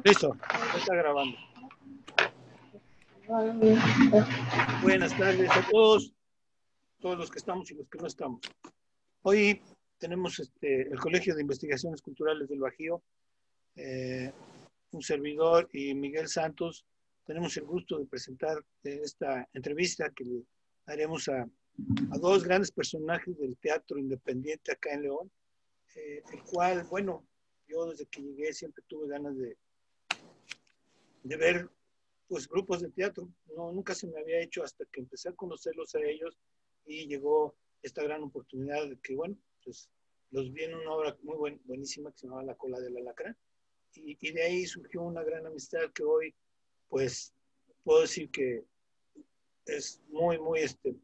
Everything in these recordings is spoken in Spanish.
Listo, ya está grabando. Buenas tardes a todos los que estamos y los que no estamos. Hoy tenemos el Colegio de Investigaciones Culturales del Bajío, un servidor y Miguel Santos. Tenemos el gusto de presentar esta entrevista que le haremos a dos grandes personajes del teatro independiente acá en León, el cual, bueno, yo desde que llegué siempre tuve ganas de ver pues grupos de teatro. No, nunca se me había hecho hasta que empecé a conocerlos a ellos y llegó esta gran oportunidad de que, bueno, pues los vi en una obra muy buenísima que se llamaba La Cola del Alacrán, y de ahí surgió una gran amistad que hoy, pues, puedo decir que es muy,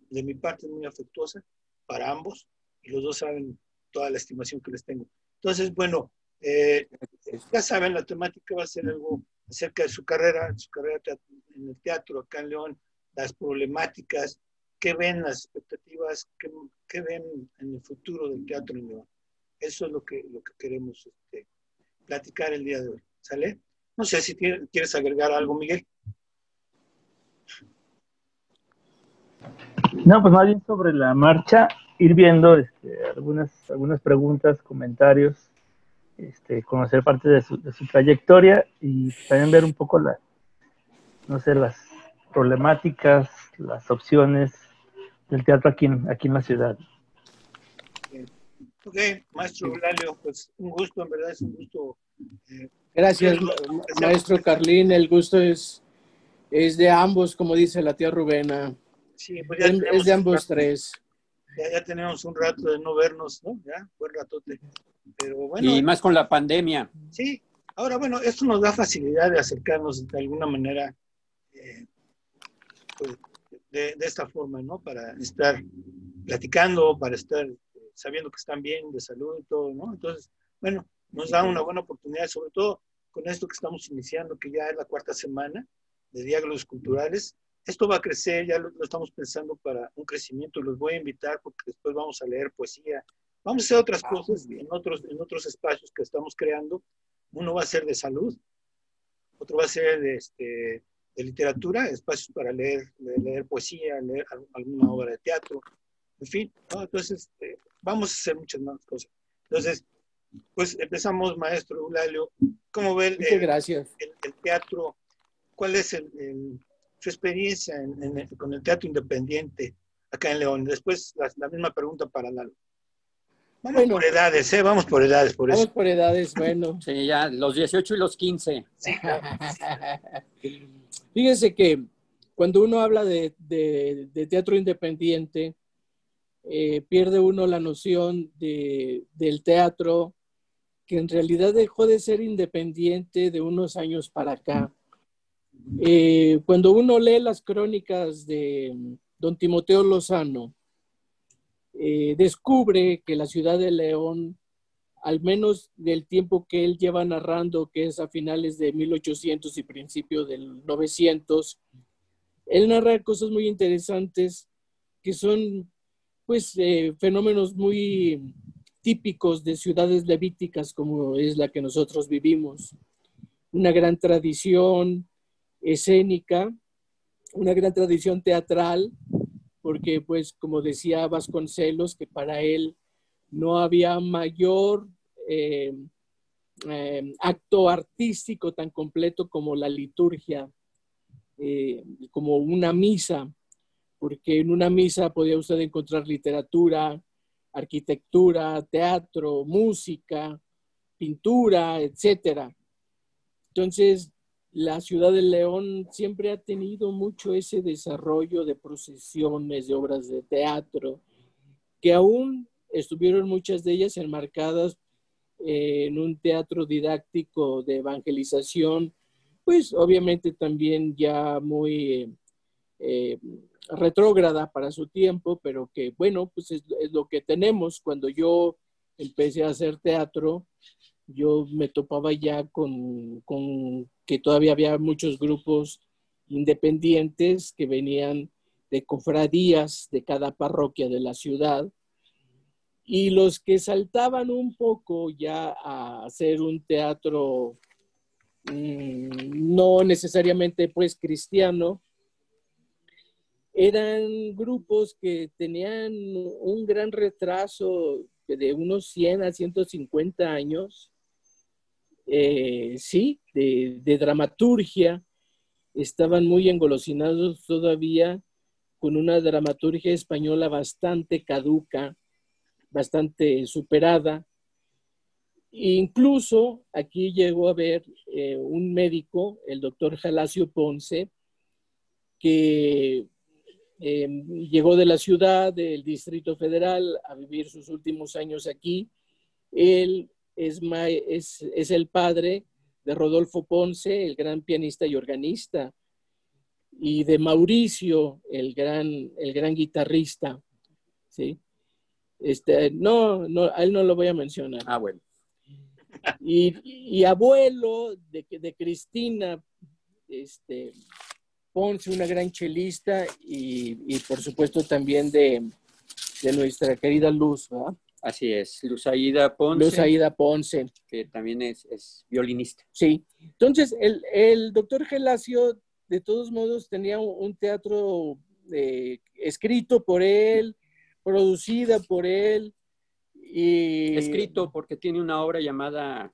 de mi parte, muy afectuosa para ambos, y los dos saben toda la estimación que les tengo. Entonces, bueno, ya saben, la temática va a ser algo acerca de su carrera en el teatro acá en León, las problemáticas, qué ven, las expectativas, qué ven en el futuro del teatro en León. Eso es lo que queremos platicar el día de hoy. ¿Sale? No sé si quieres agregar algo, Miguel. No, pues más bien sobre la marcha, ir viendo algunas preguntas, comentarios, conocer parte de su trayectoria y también ver un poco las problemáticas, las opciones del teatro aquí en la ciudad. Ok, maestro Eulalio, pues un gusto, en verdad es un gusto. Gracias, maestro Carlín, el gusto es de ambos, como dice la tía Rubena. Sí, pues ya es de ambos tres. Ya tenemos un rato de no vernos, ¿no? Ya, buen ratote. Pero bueno. Y más con la pandemia. Sí, ahora bueno, esto nos da facilidad de acercarnos de alguna manera, pues, de esta forma, ¿no? Para estar platicando, para estar sabiendo que están bien de salud y todo, ¿no? Entonces, bueno, nos da una buena oportunidad, sobre todo con esto que estamos iniciando, que ya es la 4ª semana de Diálogos Culturales. Esto va a crecer, ya lo estamos pensando para un crecimiento, y los voy a invitar porque después vamos a leer poesía, vamos a hacer otras cosas en otros espacios que estamos creando. Uno va a ser de salud, otro va a ser de literatura, espacios para leer poesía, leer alguna obra de teatro, en fin, ¿no? Entonces vamos a hacer muchas más cosas. Entonces, pues empezamos, maestro Eulalio. ¿Cómo ve el teatro? ¿Cuál es su experiencia con el teatro independiente acá en León? Después la misma pregunta para Lalo. Vamos por edades, vamos por edades, por eso. Vamos por edades, bueno. Sí, ya, los 18 y los 15. Sí, claro. Fíjense que cuando uno habla de teatro independiente, pierde uno la noción del teatro, que en realidad dejó de ser independiente de unos años para acá. Cuando uno lee las crónicas de don Timoteo Lozano, descubre que la ciudad de León, al menos del tiempo que él lleva narrando, que es a finales de 1800 y principios del 900, él narra cosas muy interesantes que son pues fenómenos muy típicos de ciudades levíticas como es la que nosotros vivimos. Una gran tradición escénica, una gran tradición teatral, porque pues como decía Vasconcelos, que para él no había mayor acto artístico tan completo como la liturgia, como una misa, porque en una misa podía usted encontrar literatura, arquitectura, teatro, música, pintura, etc. Entonces, la ciudad de León siempre ha tenido mucho ese desarrollo de procesiones, de obras de teatro, que aún estuvieron muchas de ellas enmarcadas en un teatro didáctico de evangelización, pues obviamente también ya muy retrógrada para su tiempo, pero que bueno, pues es lo que tenemos. Cuando yo empecé a hacer teatro, yo me topaba ya con que todavía había muchos grupos independientes que venían de cofradías de cada parroquia de la ciudad, y los que saltaban un poco ya a hacer un teatro no necesariamente pues cristiano. Eran grupos que tenían un gran retraso de unos 100 a 150 años, sí, de dramaturgia. Estaban muy engolosinados todavía con una dramaturgia española bastante caduca, bastante superada. Incluso aquí llegó a haber un médico, el doctor Gelasio Ponce, que llegó de la ciudad, del Distrito Federal, a vivir sus últimos años aquí. Él es el padre de Rodolfo Ponce, el gran pianista y organista, y de Mauricio, el gran guitarrista, ¿sí? No, a él no lo voy a mencionar. Ah, bueno. Y abuelo de Cristina Ponce, una gran chelista, y por supuesto también de nuestra querida Luz, ¿verdad? Así es, Luz Aída Ponce. Luz Aída Ponce. Que también es violinista. Sí. Entonces, el doctor Gelasio, de todos modos, tenía un teatro escrito por él, producida por él. Escrito porque tiene una obra llamada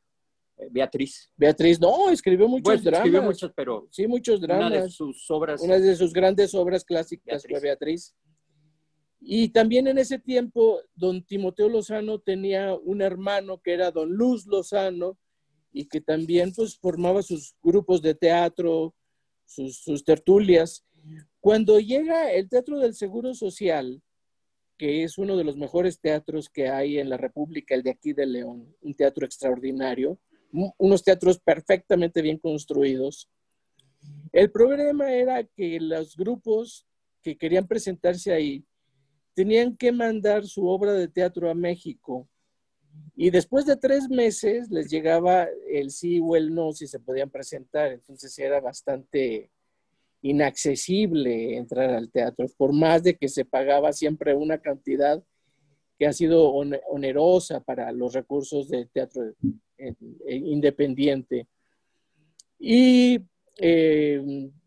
Beatriz. Beatriz, no, escribió muchos dramas. Escribió muchos, pero sí, muchos dramas. Una de sus grandes obras clásicas fue Beatriz. Y también en ese tiempo, don Timoteo Lozano tenía un hermano que era don Luz Lozano, y que también pues formaba sus grupos de teatro, sus tertulias. Cuando llega el Teatro del Seguro Social, que es uno de los mejores teatros que hay en la República, el de aquí de León, un teatro extraordinario, unos teatros perfectamente bien construidos. El problema era que los grupos que querían presentarse ahí tenían que mandar su obra de teatro a México, y después de 3 meses les llegaba el sí o el no si se podían presentar. Entonces era bastante inaccesible entrar al teatro, por más de que se pagaba siempre una cantidad que ha sido onerosa para los recursos de teatro independiente. Y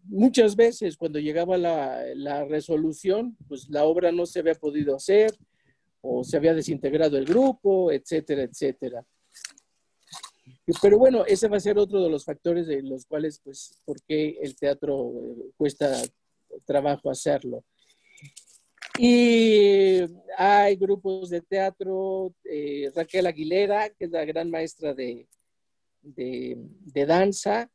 muchas veces cuando llegaba la resolución, pues la obra no se había podido hacer, o se había desintegrado el grupo, etcétera, etcétera. Pero bueno, ese va a ser otro de los factores de los cuales, pues, por qué el teatro cuesta trabajo hacerlo. Y hay grupos de teatro, Raquel Aguilera, que es la gran maestra de danza,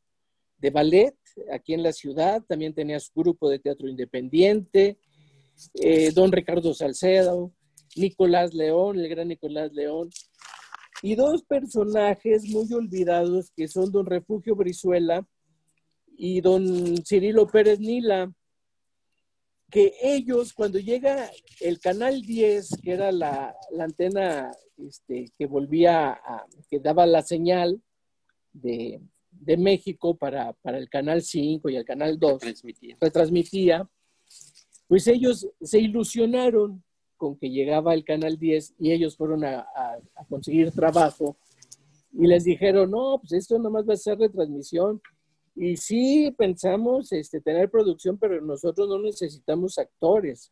de ballet, aquí en la ciudad, también tenía su grupo de teatro independiente, don Ricardo Salcedo, Nicolás León, el gran Nicolás León, y 2 personajes muy olvidados que son don Refugio Brizuela y don Cirilo Pérez Nila, que ellos, cuando llega el Canal 10, que era la antena que volvía que daba la señal de México para el Canal 5 y el Canal 2, retransmitía, pues ellos se ilusionaron con que llegaba el Canal 10, y ellos fueron a conseguir trabajo y les dijeron, no, pues esto nomás va a ser retransmisión. Y sí, pensamos tener producción, pero nosotros no necesitamos actores.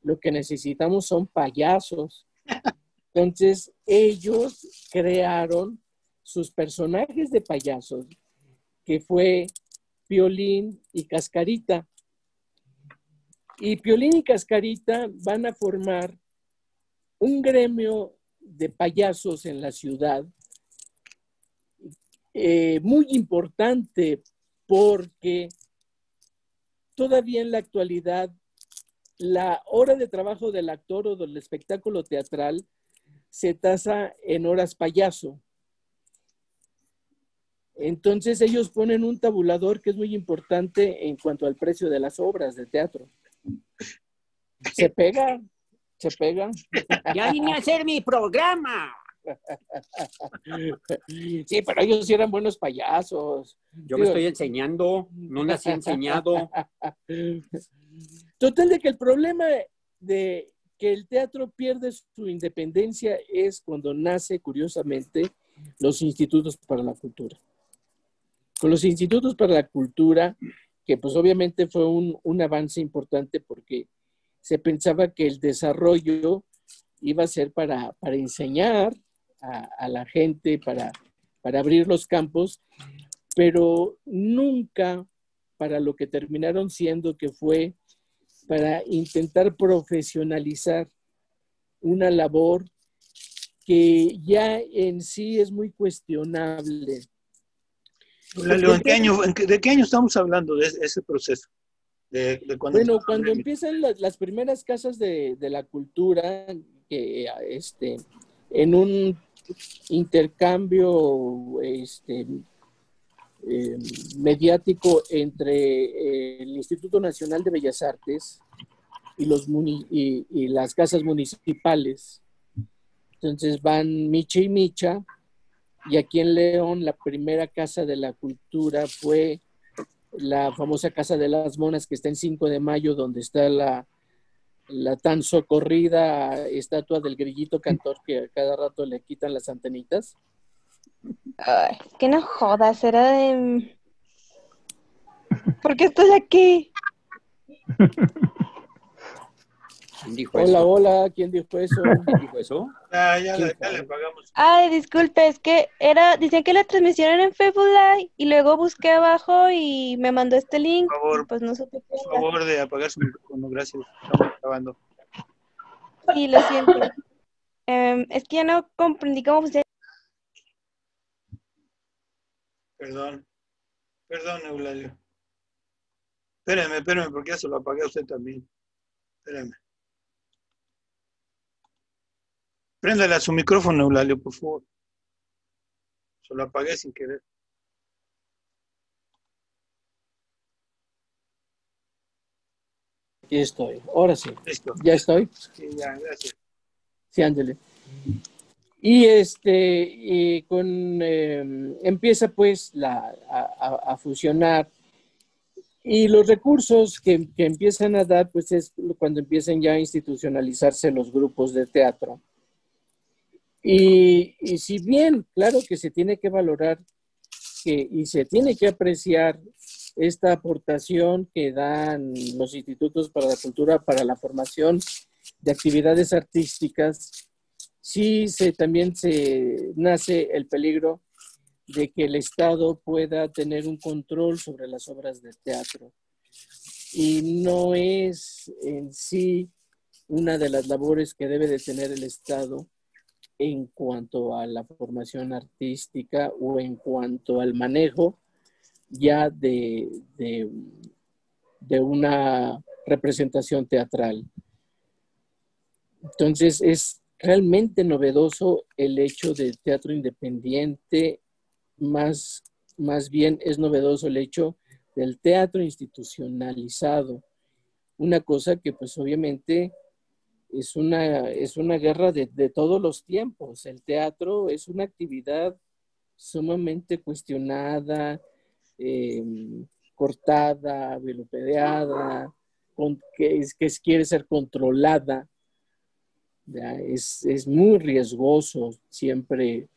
Lo que necesitamos son payasos. Entonces, ellos crearon sus personajes de payasos, que fue Piolín y Cascarita. Y Piolín y Cascarita van a formar un gremio de payasos en la ciudad, muy importante, porque todavía en la actualidad la hora de trabajo del actor o del espectáculo teatral se tasa en horas payaso. Entonces ellos ponen un tabulador que es muy importante en cuanto al precio de las obras de teatro. Se pega. Ya vine a hacer mi programa. Sí, pero ellos sí eran buenos payasos. Yo me estoy enseñando, no nací enseñado. Total, de que el problema de que el teatro pierde su independencia es cuando nace, curiosamente, los institutos para la cultura. con los institutos para la cultura, que pues obviamente fue un avance importante porque se pensaba que el desarrollo iba a ser para enseñar a la gente, para abrir los campos, pero nunca para lo que terminaron siendo, que fue para intentar profesionalizar una labor que ya en sí es muy cuestionable. ¿De qué año estamos hablando de ese proceso? Bueno, cuando empiezan las primeras casas de la cultura, que en un intercambio mediático entre el Instituto Nacional de Bellas Artes y las casas municipales. Entonces van Micha y Micha, y aquí en León la primera casa de la cultura fue la famosa Casa de las Monas, que está en 5 de Mayo, donde está la tan socorrida estatua del grillito cantor que a cada rato le quitan las antenitas. Ay, que no jodas, era de... ¿Por qué estoy aquí? ¿Quién dijo Hola, eso? hola, ¿quién dijo eso? ¿Quién dijo eso? Ya le pagamos. Ay, disculpe, es que decían que la transmisión era en Facebook Live y luego busqué abajo y me mandó este link. Por favor, pues no supe qué por era. favor de apagar su micrófono, gracias. Estamos grabando. Sí, lo siento. Es que ya no comprendí cómo funciona. Perdón, Eulalio. Espérame, porque ya se lo apagué a usted también. Espérame. Préndale a su micrófono, Eulalio, por favor. Se lo apagué sin querer. Aquí estoy, ahora sí. Listo. ¿Ya estoy? Sí, ya, gracias. Sí, ándele. Y empieza pues a fusionar, y los recursos que empiezan a dar pues es cuando empiezan ya a institucionalizarse los grupos de teatro. Y si bien, claro que se tiene que valorar y se tiene que apreciar esta aportación que dan los institutos para la cultura, para la formación de actividades artísticas, sí también se nace el peligro de que el Estado pueda tener un control sobre las obras de teatro. Y no es en sí una de las labores que debe de tener el Estado en cuanto a la formación artística o en cuanto al manejo ya de una representación teatral. Entonces es realmente novedoso el hecho del teatro independiente, más bien es novedoso el hecho del teatro institucionalizado, una cosa que pues obviamente es una guerra de todos los tiempos. El teatro es una actividad sumamente cuestionada, cortada, vilipendiada, que quiere ser controlada. ¿Ya? Es muy riesgoso siempre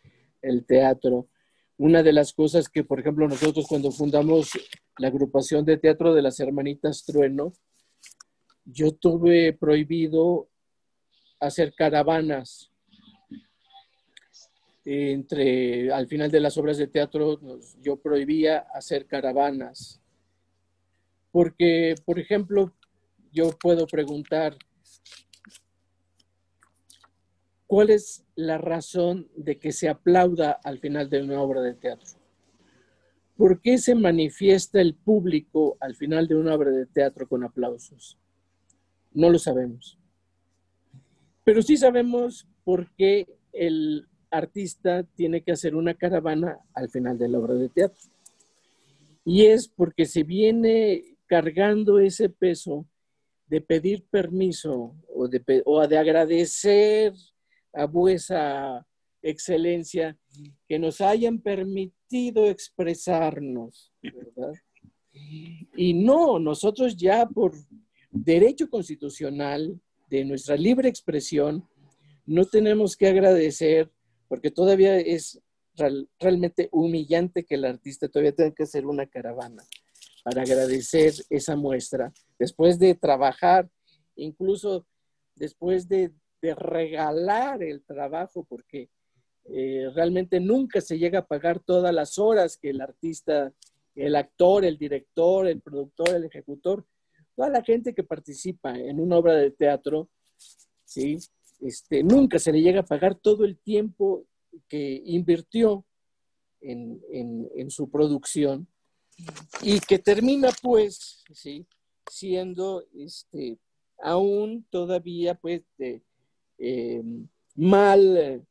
el teatro. Una de las cosas que, por ejemplo, nosotros cuando fundamos la agrupación de teatro de las Hermanitas Trueno, yo tuve prohibido hacer caravanas. Al final de las obras de teatro, yo prohibía hacer caravanas. Porque, por ejemplo, yo puedo preguntar, ¿cuál es la razón de que se aplauda al final de una obra de teatro? ¿Por qué se manifiesta el público al final de una obra de teatro con aplausos? No lo sabemos. Pero sí sabemos por qué el artista tiene que hacer una caravana al final de la obra de teatro. Y es porque se viene cargando ese peso de pedir permiso o de agradecer a vuesa excelencia que nos hayan permitido expresarnos, ¿verdad? Y no, nosotros ya por derecho constitucional de nuestra libre expresión no tenemos que agradecer, porque todavía es realmente humillante que el artista todavía tenga que hacer una caravana para agradecer esa muestra, después de trabajar, incluso después de regalar el trabajo, porque realmente nunca se llega a pagar todas las horas que el artista, el actor, el director, el productor, el ejecutor, toda la gente que participa en una obra de teatro, ¿sí? Nunca se le llega a pagar todo el tiempo que invirtió en su producción y que termina pues, ¿sí? Siendo aún todavía pues mal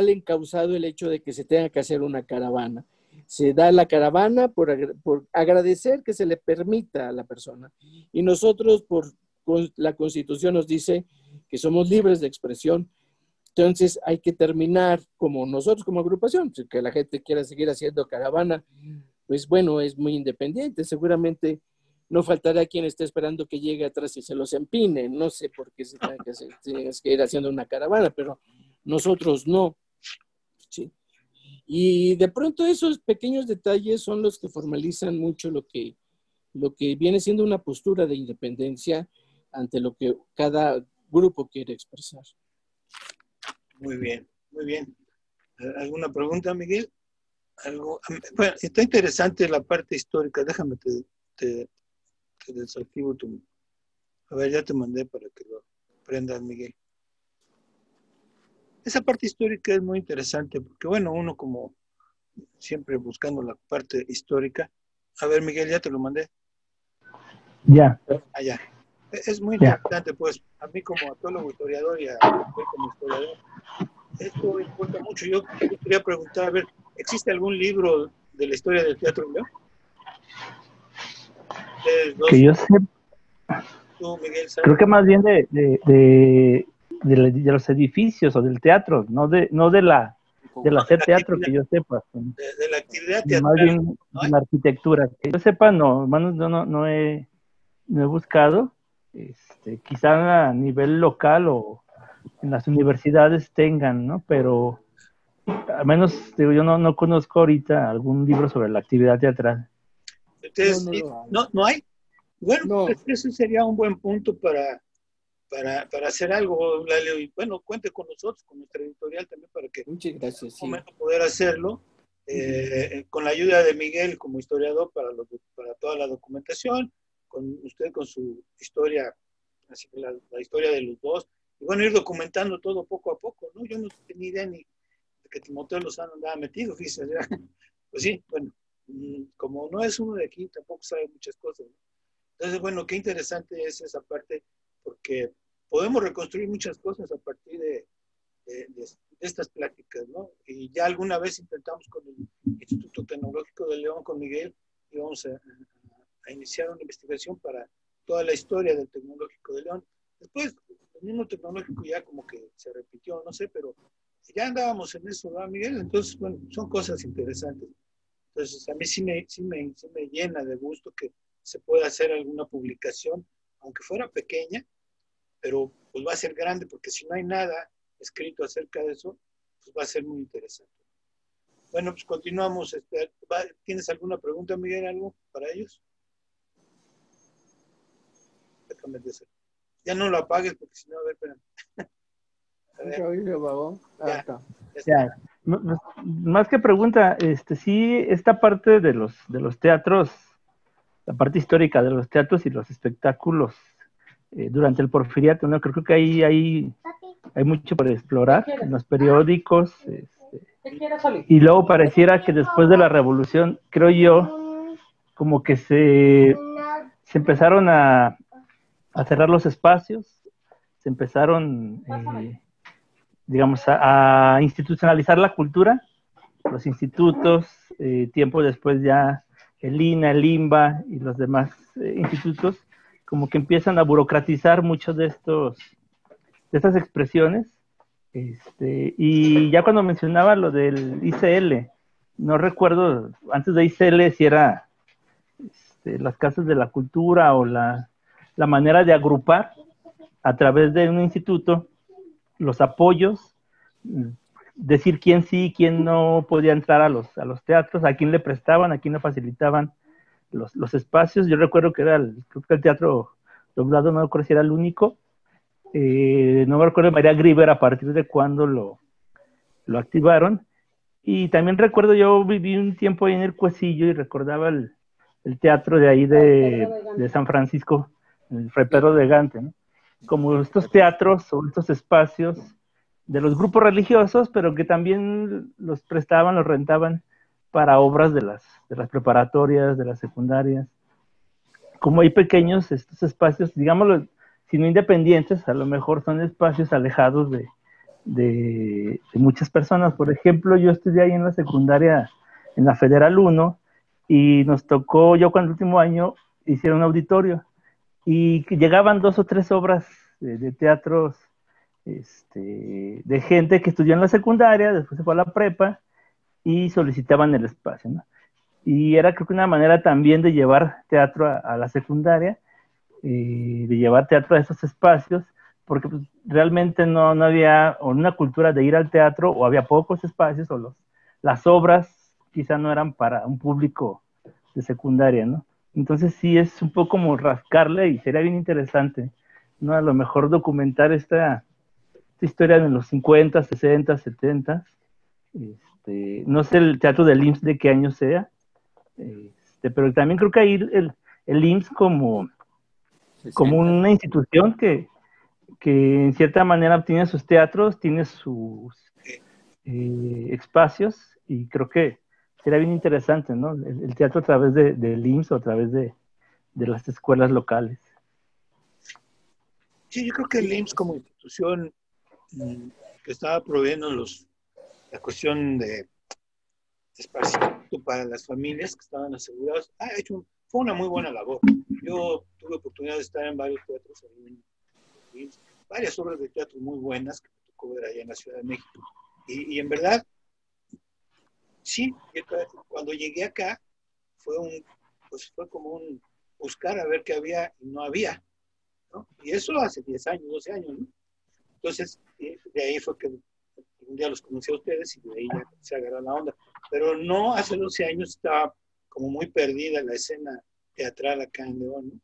encausado el hecho de que se tenga que hacer una caravana. Se da la caravana por agradecer que se le permita a la persona. Y nosotros, la Constitución nos dice que somos libres de expresión. Entonces hay que terminar como nosotros como agrupación, si que la gente quiera seguir haciendo caravana, pues bueno, es muy independiente. Seguramente no faltará quien esté esperando que llegue atrás y se los empine. No sé por qué se tenga que ir haciendo una caravana, pero nosotros no. ¿Sí? Y de pronto esos pequeños detalles son los que formalizan mucho lo que viene siendo una postura de independencia ante lo que cada grupo quiere expresar. Muy bien, muy bien. ¿Alguna pregunta, Miguel? Bueno, está interesante la parte histórica. Déjame te desactivo tu... A ver, ya te mandé para que lo prendas, Miguel. Esa parte histórica es muy interesante porque, bueno, uno como siempre buscando la parte histórica. A ver, Miguel, ya te lo mandé. Ya. Allá. Es muy interesante, pues, a mí como atólogo historiador y a usted como historiador, esto importa mucho. Yo quería preguntar, a ver, ¿existe algún libro de la historia del teatro en León? Que yo sé. Tú, Miguel, ¿sabes? Creo que más bien de los edificios o del teatro, no de la hacer teatro, que yo sepa. De la actividad teatral. Más bien de la arquitectura. Que yo sepa, no, no he buscado. Quizá a nivel local o en las universidades tengan, ¿no? Pero al menos digo, yo no conozco ahorita algún libro sobre la actividad teatral. Entonces, ¿no hay? Bueno, no. Pues ese sería un buen punto para hacer algo, Lalio, y bueno, cuente con nosotros, con nuestra editorial también, para que muchas gracias, en un momento poder hacerlo, con la ayuda de Miguel como historiador para toda la documentación, con usted con su historia, así que la historia de los dos, y bueno, ir documentando todo poco a poco, ¿no? Yo no tenía idea ni de que Timoteo Lozano andaba metido, fíjese, pues sí, bueno, como no es uno de aquí, tampoco sabe muchas cosas, ¿no? Entonces, bueno, qué interesante es esa parte, porque podemos reconstruir muchas cosas a partir de estas pláticas, ¿no? Y ya alguna vez intentamos con el Instituto Tecnológico de León, con Miguel, íbamos a iniciar una investigación para toda la historia del Tecnológico de León. Después, el mismo Tecnológico ya como que se repitió, no sé, pero ya andábamos en eso, ¿verdad, Miguel? Entonces, bueno, son cosas interesantes. Entonces, a mí sí me llena de gusto que se pueda hacer alguna publicación, aunque fuera pequeña, pero pues va a ser grande, porque si no hay nada escrito acerca de eso, pues va a ser muy interesante. Bueno, pues continuamos. ¿Tienes alguna pregunta, Miguel, algo para ellos? Déjame decir. Ya no lo apagues, porque si no, a ver, espérame. Ya. Más que pregunta, sí, esta parte de los teatros, la parte histórica de los teatros y los espectáculos durante el Porfiriato, ¿no? Creo que ahí hay mucho por explorar en los periódicos, y luego pareciera que después de la Revolución, creo yo, como que se empezaron a cerrar los espacios, se empezaron, digamos, a institucionalizar la cultura, los institutos, tiempo después ya el INA, el INBA y los demás institutos, como que empiezan a burocratizar muchos de estas expresiones, y ya cuando mencionaba lo del ICL, no recuerdo, antes de ICL si era las casas de la cultura o la manera de agrupar a través de un instituto los apoyos, decir quién sí y quién no podía entrar a los teatros, a quién le prestaban, a quién le facilitaban los espacios. Yo recuerdo que creo que el teatro doblado, no recuerdo si era el único. No me recuerdo de María Grieber a partir de cuándo lo activaron. Y también recuerdo, yo viví un tiempo ahí en el Cuecillo y recordaba el teatro de ahí de San Francisco, el Fray Pedro de Gante, ¿no? Como estos teatros o estos espacios de los grupos religiosos, pero que también los prestaban, los rentaban para obras de las preparatorias, de las secundarias. Como hay pequeños estos espacios, digámoslo, si no independientes, a lo mejor son espacios alejados de muchas personas. Por ejemplo, yo estudié ahí en la secundaria, en la Federal 1, y nos tocó, yo cuando el último año hicieron un auditorio, y que llegaban 2 o 3 obras de teatros de gente que estudió en la secundaria, después se fue a la prepa, y solicitaban el espacio, ¿no? Y era creo que una manera también de llevar teatro a la secundaria, de llevar teatro a esos espacios, porque pues, realmente no había una cultura de ir al teatro, o había pocos espacios, o las obras quizá no eran para un público de secundaria, ¿no? Entonces sí es un poco como rascarle y sería bien interesante, ¿no? A lo mejor documentar esta historia de los 50, 60, 70. No sé el teatro del IMSS de qué año sea, pero también creo que ahí el IMSS como una institución que en cierta manera tiene sus teatros, tiene sus espacios, y creo que sería bien interesante, ¿no? El teatro a través del IMSS o a través de las escuelas locales. Sí, yo creo que el IMSS como institución que estaba proveyendo la cuestión de esparcimiento para las familias que estaban aseguradas, fue una muy buena labor. Yo tuve oportunidad de estar en varios teatros, varias obras de teatro muy buenas que me tocó ver allá en la Ciudad de México. Y en verdad, sí, cuando llegué acá, fue como un buscar a ver qué había y no había, ¿no? Y eso hace 10 años, 12 años, ¿no? Entonces, de ahí fue que un día los conocí a ustedes y de ahí ya se agarró la onda. Pero no, hace 12 años estaba como muy perdida la escena teatral acá en León, ¿no?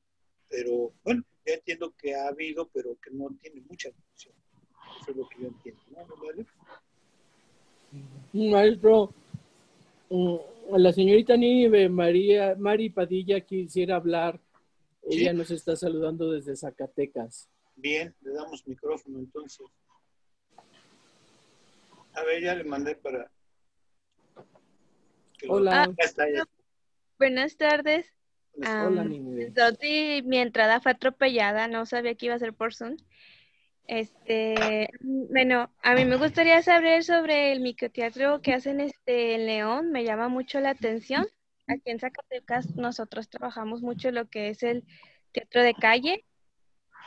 Pero bueno, ya entiendo que ha habido, pero que no tiene mucha difusión. Eso es lo que yo entiendo, ¿no? ¿Vale? Maestro, la señorita Nive, Mari Padilla quisiera hablar. ¿Sí? Ella nos está saludando desde Zacatecas. Bien, le damos micrófono entonces. A ver, ya le mandé para... Hola. Ya está, ya. Buenas tardes. Hola, Nive. Entonces, mi entrada fue atropellada, no sabía que iba a ser por Zoom. Bueno, a mí me gustaría saber sobre el microteatro que hacen en León, me llama mucho la atención. Aquí en Zacatecas nosotros trabajamos mucho lo que es el teatro de calle,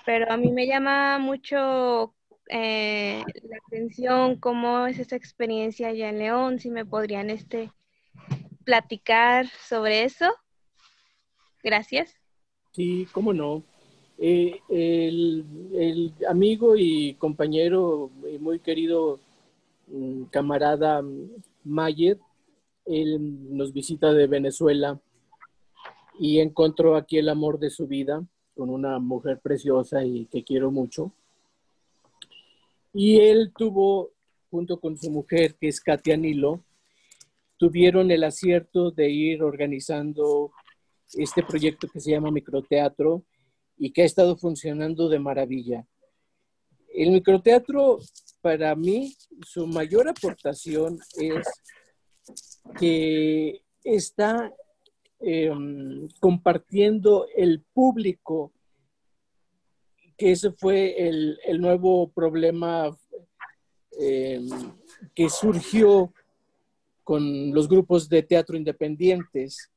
pero a mí me llama mucho la atención cómo es esa experiencia allá en León, si me podrían platicar sobre eso. Gracias. Sí, cómo no. El amigo y compañero y muy querido camarada Mayer, él nos visita de Venezuela y encontró aquí el amor de su vida con una mujer preciosa y que quiero mucho. Y él tuvo, junto con su mujer, que es Katia Nilo, tuvieron el acierto de ir organizando este proyecto que se llama Microteatro y que ha estado funcionando de maravilla. El microteatro, para mí, su mayor aportación es que está compartiendo el público, que ese fue el nuevo problema que surgió con los grupos de teatro independientes,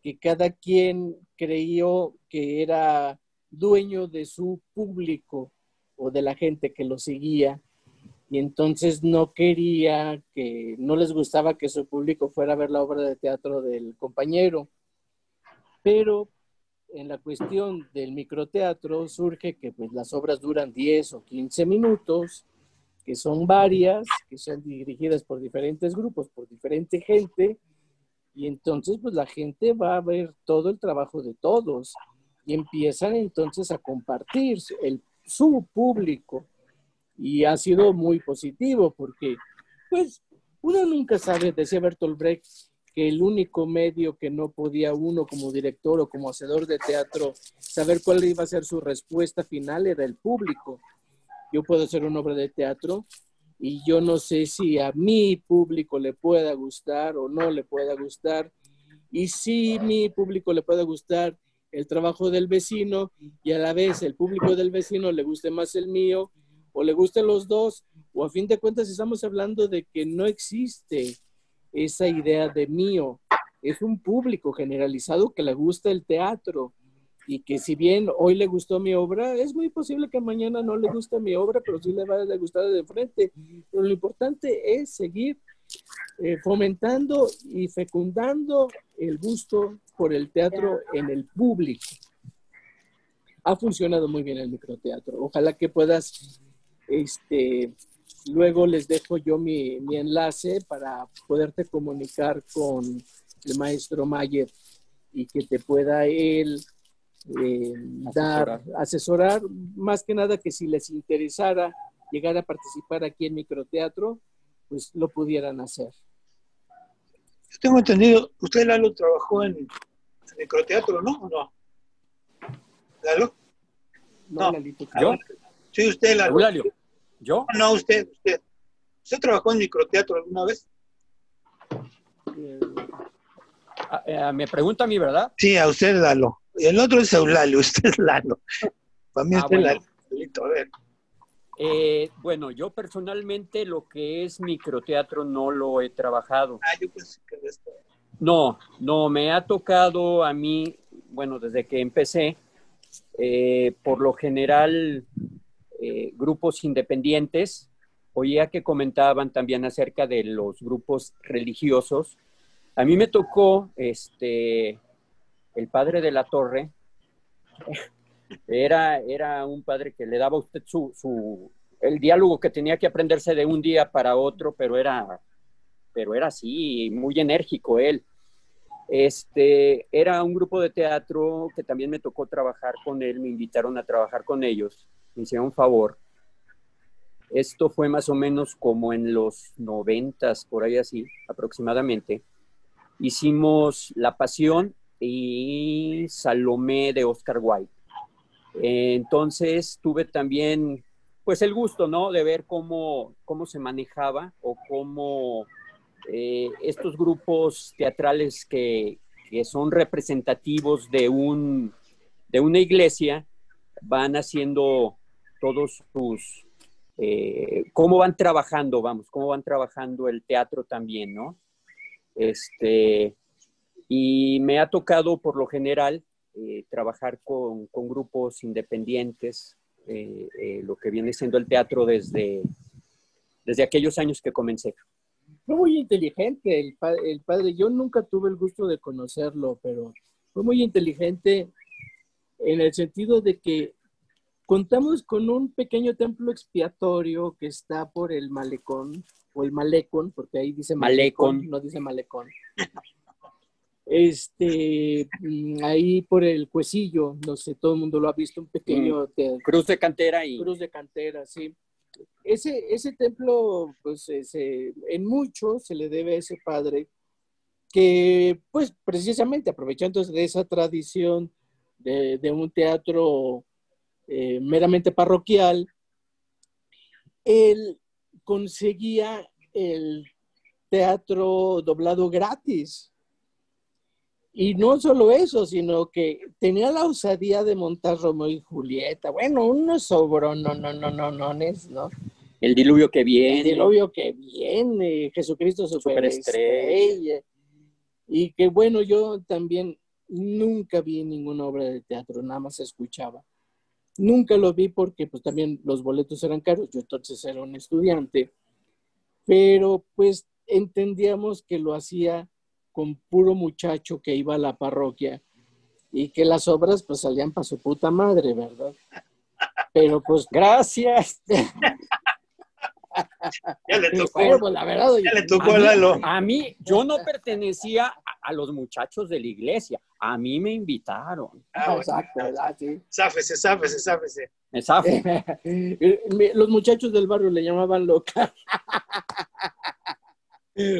que cada quien creyó que era dueño de su público o de la gente que lo seguía, y entonces no les gustaba que su público fuera a ver la obra de teatro del compañero. Pero en la cuestión del microteatro surge que pues, las obras duran 10 o 15 minutos que son varias, que son dirigidas por diferentes grupos, por diferente gente, y entonces pues la gente va a ver todo el trabajo de todos y empiezan entonces a compartir su público. Y ha sido muy positivo porque pues uno nunca sabe, decía Bertolt Brecht, que el único medio que no podía uno como director o como hacedor de teatro saber cuál iba a ser su respuesta final era el público. Yo puedo hacer una obra de teatro y yo no sé si a mi público le pueda gustar o no le pueda gustar. Y si mi público le puede gustar el trabajo del vecino y a la vez el público del vecino le guste más el mío o le gusten los dos, o a fin de cuentas estamos hablando de que no existe esa idea de mío. Es un público generalizado que le gusta el teatro y que si bien hoy le gustó mi obra, es muy posible que mañana no le guste mi obra, pero sí le va a gustar de frente. Pero lo importante es seguir fomentando y fecundando el gusto por el teatro en el público. Ha funcionado muy bien el microteatro. Ojalá que puedas, luego les dejo yo mi enlace para poderte comunicar con el maestro Mayer y que te pueda él asesorar, más que nada que si les interesara llegar a participar aquí en microteatro, pues lo pudieran hacer. Yo tengo entendido, usted, Lalo, trabajó en microteatro, ¿no? ¿O no? ¿Lalo? No, Lalito. ¿Yo? Sí, usted, Lalo. Eulalio. ¿Yo? No, usted. ¿Usted trabajó en microteatro alguna vez? Me pregunta a mí, ¿verdad? Sí, a usted, Lalo. Y el otro es Eulalio, usted es Lalo. Para mí usted es bueno. Lalito, a ver. Bueno, yo personalmente lo que es microteatro no lo he trabajado. Yo pensé que de esto. No, me ha tocado a mí, bueno, desde que empecé, por lo general, grupos independientes. Oía que comentaban también acerca de los grupos religiosos. A mí me tocó, el padre de la Torre, era un padre que le daba a usted el diálogo que tenía que aprenderse de un día para otro, pero era así, muy enérgico él. Era un grupo de teatro que también me tocó trabajar con él, me invitaron a trabajar con ellos, me hicieron un favor. Esto fue más o menos como en los 90s, por ahí así, aproximadamente. Hicimos La Pasión y Salomé de Oscar Wilde. Entonces tuve también, pues, el gusto, ¿no?, de ver cómo se manejaba o cómo estos grupos teatrales que son representativos de una iglesia van haciendo todos sus... cómo van trabajando el teatro también, ¿no? Y me ha tocado por lo general trabajar con grupos independientes, lo que viene siendo el teatro desde aquellos años que comencé. Fue muy inteligente el padre. Yo nunca tuve el gusto de conocerlo, pero fue muy inteligente en el sentido de que contamos con un pequeño templo expiatorio que está por el malecón, o el malecón, porque ahí dice malecón, no dice malecón. Ahí por el Cuecillo, no sé, todo el mundo lo ha visto, un pequeño Cruz de Cantera Cruz de Cantera, sí. Ese templo, pues, en mucho se le debe a ese padre que, pues, precisamente aprovechándose de esa tradición de un teatro meramente parroquial, él conseguía el teatro doblado gratis. Y no solo eso, sino que tenía la osadía de montar Romeo y Julieta. Bueno, unos sobrononononones, ¿no? El diluvio que viene. El diluvio que viene, Jesucristo superestrella. Y que bueno, yo también nunca vi ninguna obra de teatro, nada más escuchaba. Nunca lo vi porque pues también los boletos eran caros, yo entonces era un estudiante, pero pues entendíamos que lo hacía con puro muchacho que iba a la parroquia y que las obras pues salían para su puta madre, ¿verdad? Pero pues gracias. Ya le tocó. Bueno, pues la verdad, Ya le tocó a Lalo. A mí, yo no pertenecía a los muchachos de la iglesia. A mí me invitaron. Bueno. exacto, ¿verdad? Sí. Sáfese. Me zafo. Los muchachos del barrio le llamaban loca.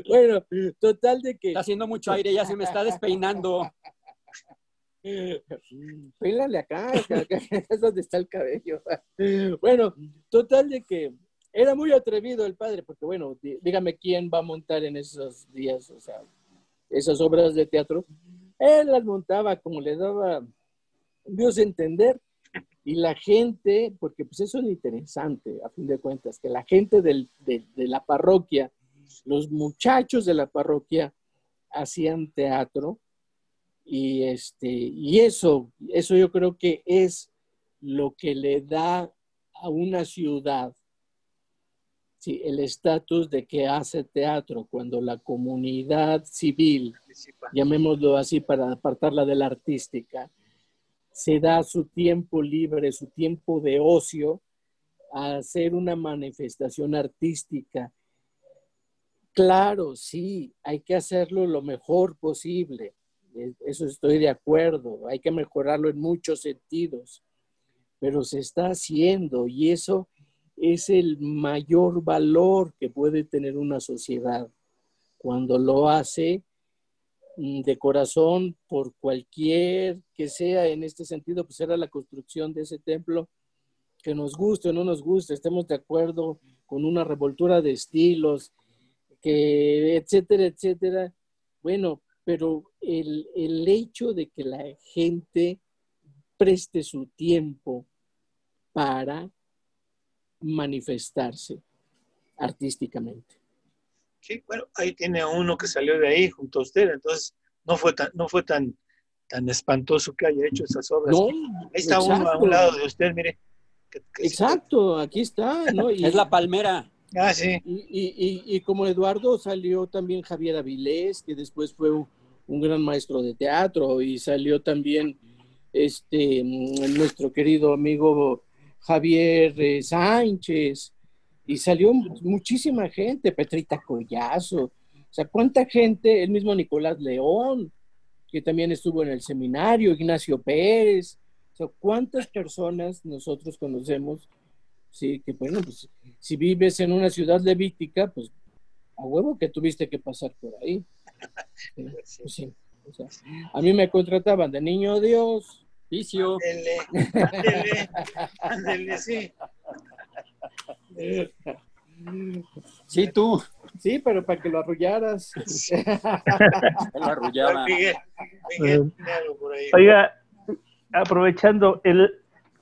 Bueno, total de que... Está haciendo mucho aire, ya se me está despeinando. Pénlale acá, es donde está el cabello. Bueno, total de que era muy atrevido el padre, porque bueno, dígame quién va a montar en esos días, o sea, esas obras de teatro. Él las montaba como le daba Dios a entender, y la gente, porque pues eso es interesante, a fin de cuentas, que la gente de la parroquia, los muchachos de la parroquia hacían teatro, y eso yo creo que es lo que le da a una ciudad, sí, el estatus de que hace teatro, cuando la comunidad civil, llamémoslo así para apartarla de la artística, se da su tiempo libre, su tiempo de ocio, a hacer una manifestación artística. Claro, sí, hay que hacerlo lo mejor posible. Eso estoy de acuerdo. Hay que mejorarlo en muchos sentidos. Pero se está haciendo, y eso es el mayor valor que puede tener una sociedad. Cuando lo hace de corazón, por cualquier que sea en este sentido, pues era la construcción de ese templo, que nos guste o no nos guste, estemos de acuerdo con una revoltura de estilos, que etcétera, etcétera. Bueno, pero el hecho de que la gente preste su tiempo para manifestarse artísticamente. Sí, bueno, ahí tiene uno que salió de ahí junto a usted, entonces no fue tan espantoso que haya hecho esas obras. No, Ahí está exacto. uno a un lado de usted, mire. Exacto, aquí está, ¿no? Y, Es la palmera. Ah, sí. Y como Eduardo salió también Javier Avilés, que después fue un gran maestro de teatro, y salió también nuestro querido amigo Javier Sánchez, y salió muchísima gente, Petrita Collazo, o sea, cuánta gente, el mismo Nicolás León, que también estuvo en el seminario, Ignacio Pérez, o sea, cuántas personas nosotros conocemos. Sí, que bueno, pues si vives en una ciudad levítica, pues a huevo que tuviste que pasar por ahí. Pues sí. O sea, a mí me contrataban de niño Dios. Vicio. Ándele, sí. Sí, tú. Sí, pero para que lo arrullaras. Lo arrullaba. Miguel, tiene algo por ahí. Oiga, aprovechando,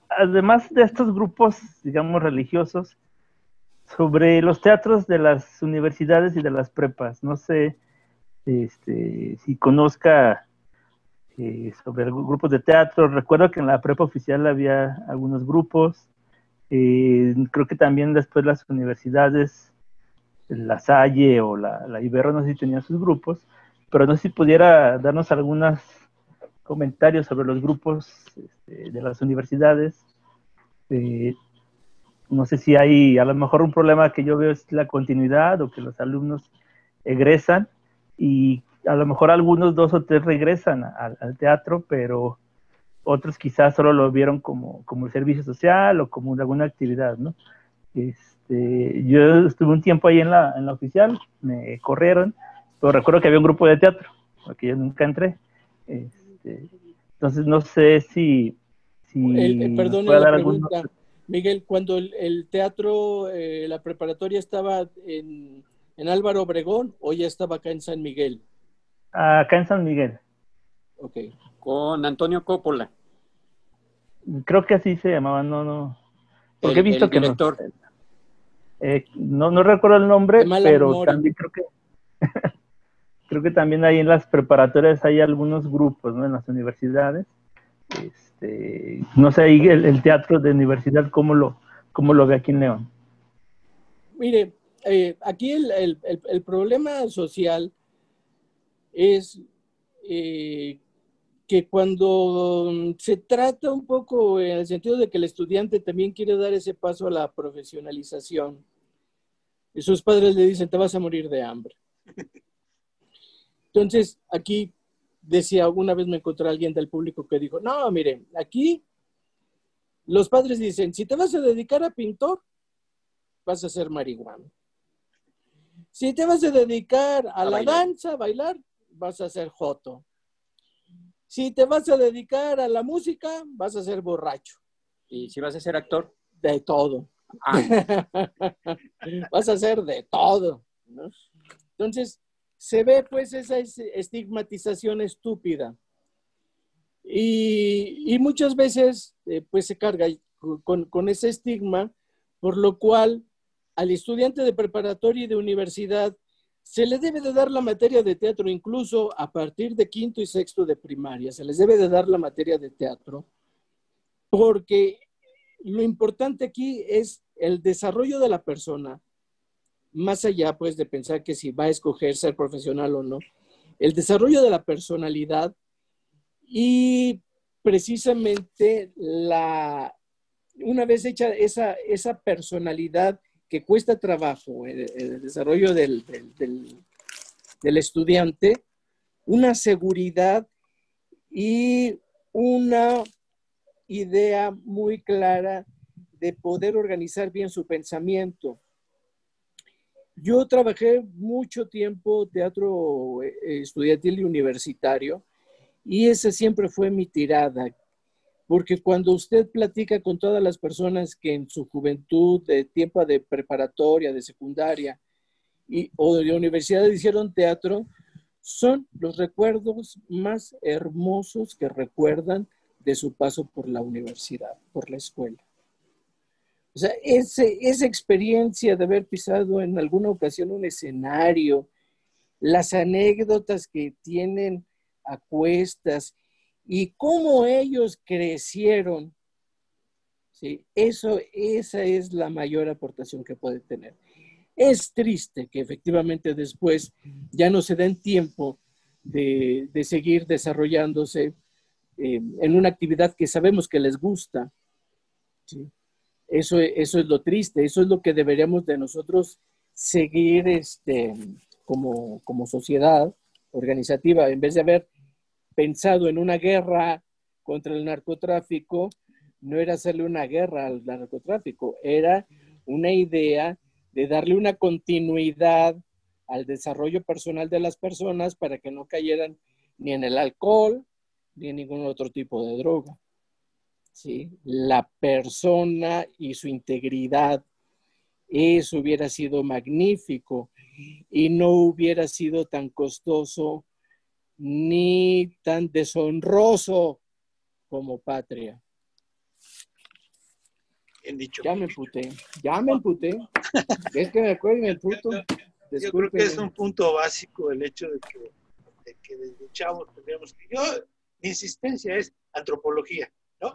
además de estos grupos, digamos, religiosos, sobre los teatros de las universidades y de las prepas, no sé si conozca sobre grupos de teatro. Recuerdo que en la prepa oficial había algunos grupos, creo que también después las universidades, la Salle o la Ibero, no sé si tenían sus grupos, pero no sé si pudiera darnos algunos comentarios sobre los grupos de las universidades. No sé si hay, a lo mejor un problema que yo veo es la continuidad, o que los alumnos egresan y a lo mejor algunos 2 o 3 regresan al teatro, pero otros quizás solo lo vieron como el servicio social o como alguna actividad, ¿no? Yo estuve un tiempo ahí en la oficial, me corrieron, pero recuerdo que había un grupo de teatro, porque yo nunca entré. Entonces no sé si perdón, puede la dar pregunta, algunos... Miguel, cuando el teatro, la preparatoria estaba en Álvaro Obregón, ¿o ya estaba acá en San Miguel? Acá en San Miguel. Ok. Con Antonio Coppola. Creo que así se llamaba, no. Porque he visto el que director. no recuerdo el nombre, De mala pero memoria. también creo que también ahí en las preparatorias hay algunos grupos, ¿no? En las universidades. No sé ahí el teatro de universidad cómo lo ve aquí en León. Mire, aquí el problema social es que cuando se trata un poco en el sentido de que el estudiante también quiere dar ese paso a la profesionalización, y sus padres le dicen, te vas a morir de hambre. Entonces, aquí decía, una vez me encontré a alguien del público que dijo, no, miren, aquí los padres dicen, si te vas a dedicar a pintor, vas a ser marihuana. Si te vas a dedicar a la danza, a bailar, vas a ser joto. Si te vas a dedicar a la música, vas a ser borracho. ¿Y si vas a ser actor? De todo. Vas a hacer de todo, ¿no? Entonces, se ve pues esa estigmatización estúpida. Y muchas veces pues se carga con ese estigma, por lo cual al estudiante de preparatoria y de universidad se le debe de dar la materia de teatro, incluso a partir de quinto y sexto de primaria, se les debe de dar la materia de teatro, porque lo importante aquí es el desarrollo de la persona, más allá pues de pensar que si va a escoger ser profesional o no, el desarrollo de la personalidad y precisamente una vez hecha esa personalidad que cuesta trabajo, el desarrollo del estudiante, una seguridad y una idea muy clara de poder organizar bien su pensamiento. Yo trabajé mucho tiempo teatro estudiantil y universitario y esa siempre fue mi tirada, porque cuando usted platica con todas las personas que en su juventud, de tiempo de preparatoria, de secundaria o de universidad hicieron teatro, son los recuerdos más hermosos que recuerdan de su paso por la universidad, por la escuela. O sea, esa experiencia de haber pisado en alguna ocasión un escenario, las anécdotas que tienen a cuestas y cómo ellos crecieron, ¿sí? Esa es la mayor aportación que puede tener. Es triste que efectivamente después ya no se den tiempo de seguir desarrollándose en una actividad que sabemos que les gusta, ¿sí? Eso es lo triste, eso es lo que deberíamos de nosotros seguir como sociedad organizativa, en vez de haber pensado en una guerra contra el narcotráfico, no era hacerle una guerra al narcotráfico, era una idea de darle una continuidad al desarrollo personal de las personas para que no cayeran ni en el alcohol ni en ningún otro tipo de droga. ¿Sí? La persona y su integridad, eso hubiera sido magnífico y no hubiera sido tan costoso ni tan deshonroso como patria. Bien dicho. Ya me emputé. Es que me acuerdo y me emputo. Yo creo que es un punto básico el hecho de que desde chavos tendríamos que... mi insistencia es antropología, ¿no?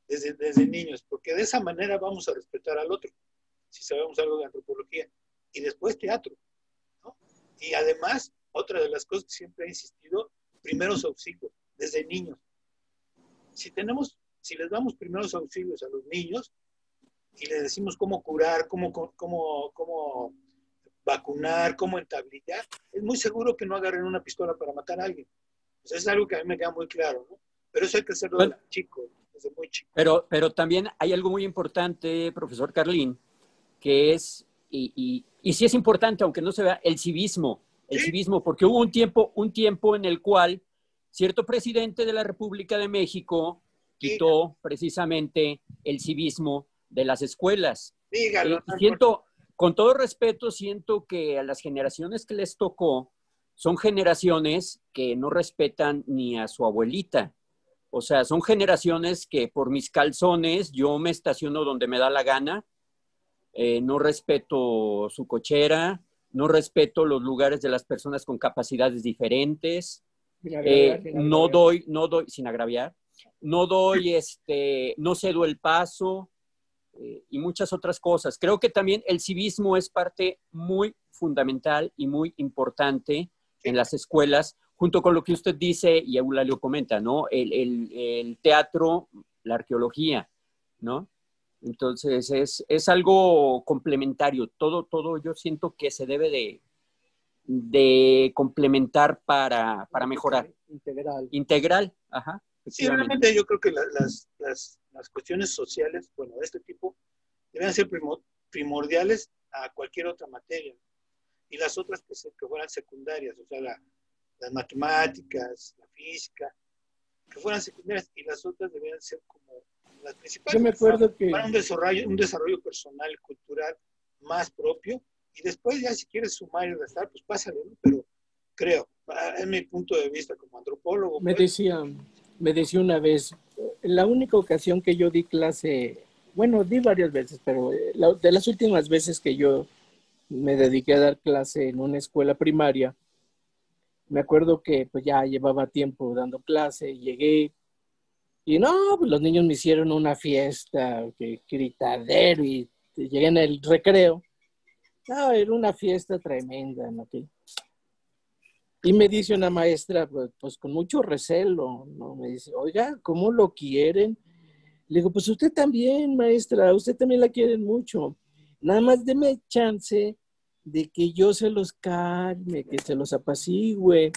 Desde niños, porque de esa manera vamos a respetar al otro, si sabemos algo de antropología. Y después teatro, ¿no? Y además, otra de las cosas que siempre he insistido, primeros auxilios, desde niños. Si les damos primeros auxilios a los niños y les decimos cómo curar, cómo vacunar, cómo entablillar, es muy seguro que no agarren una pistola para matar a alguien. Pues es algo que a mí me queda muy claro, ¿no? Pero eso hay que hacerlo desde chico, desde muy chico. Pero también hay algo muy importante, profesor Carlín, que es, y sí es importante, aunque no se vea, el civismo. El civismo, porque hubo un tiempo en el cual cierto presidente de la República de México quitó precisamente el civismo de las escuelas. Dígalo. Con todo respeto, siento que a las generaciones que les tocó son generaciones que no respetan ni a su abuelita. O sea, son generaciones que por mis calzones yo me estaciono donde me da la gana, no respeto su cochera, no respeto los lugares de las personas con capacidades diferentes, no doy, sin agraviar, no cedo el paso y muchas otras cosas. Creo que también el civismo es parte muy fundamental y muy importante en las escuelas, junto con lo que usted dice y Eulalio comenta, ¿no? El teatro, la arqueología, ¿no? Entonces es algo complementario. Todo yo siento que se debe de complementar para mejorar. Integral, ajá. Sí, realmente yo creo que las cuestiones sociales, bueno, de este tipo, deben ser primordiales a cualquier otra materia. Y las otras que fueran secundarias, o sea, las matemáticas, la física, que fueran secundarias, y las otras debían ser como las principales. Yo me acuerdo que... Para un desarrollo personal y cultural más propio, y después ya si quieres sumar y restar, pues pásale, ¿no? Pero creo, en mi punto de vista como antropólogo... Me decía una vez, la única ocasión que yo di clase, bueno, di varias veces, pero de las últimas veces que yo me dediqué a dar clase en una escuela primaria, me acuerdo que pues ya llevaba tiempo dando clase, llegué y no, pues los niños me hicieron una fiesta, que gritadero, y llegué en el recreo. No, era una fiesta tremenda, ¿no? Y me dice una maestra, pues con mucho recelo, ¿no? Me dice, oiga, ¿cómo lo quieren? Le digo, pues usted también, maestra, usted también la quieren mucho. Nada más deme chance de que yo se los calme, que se los apacigüe,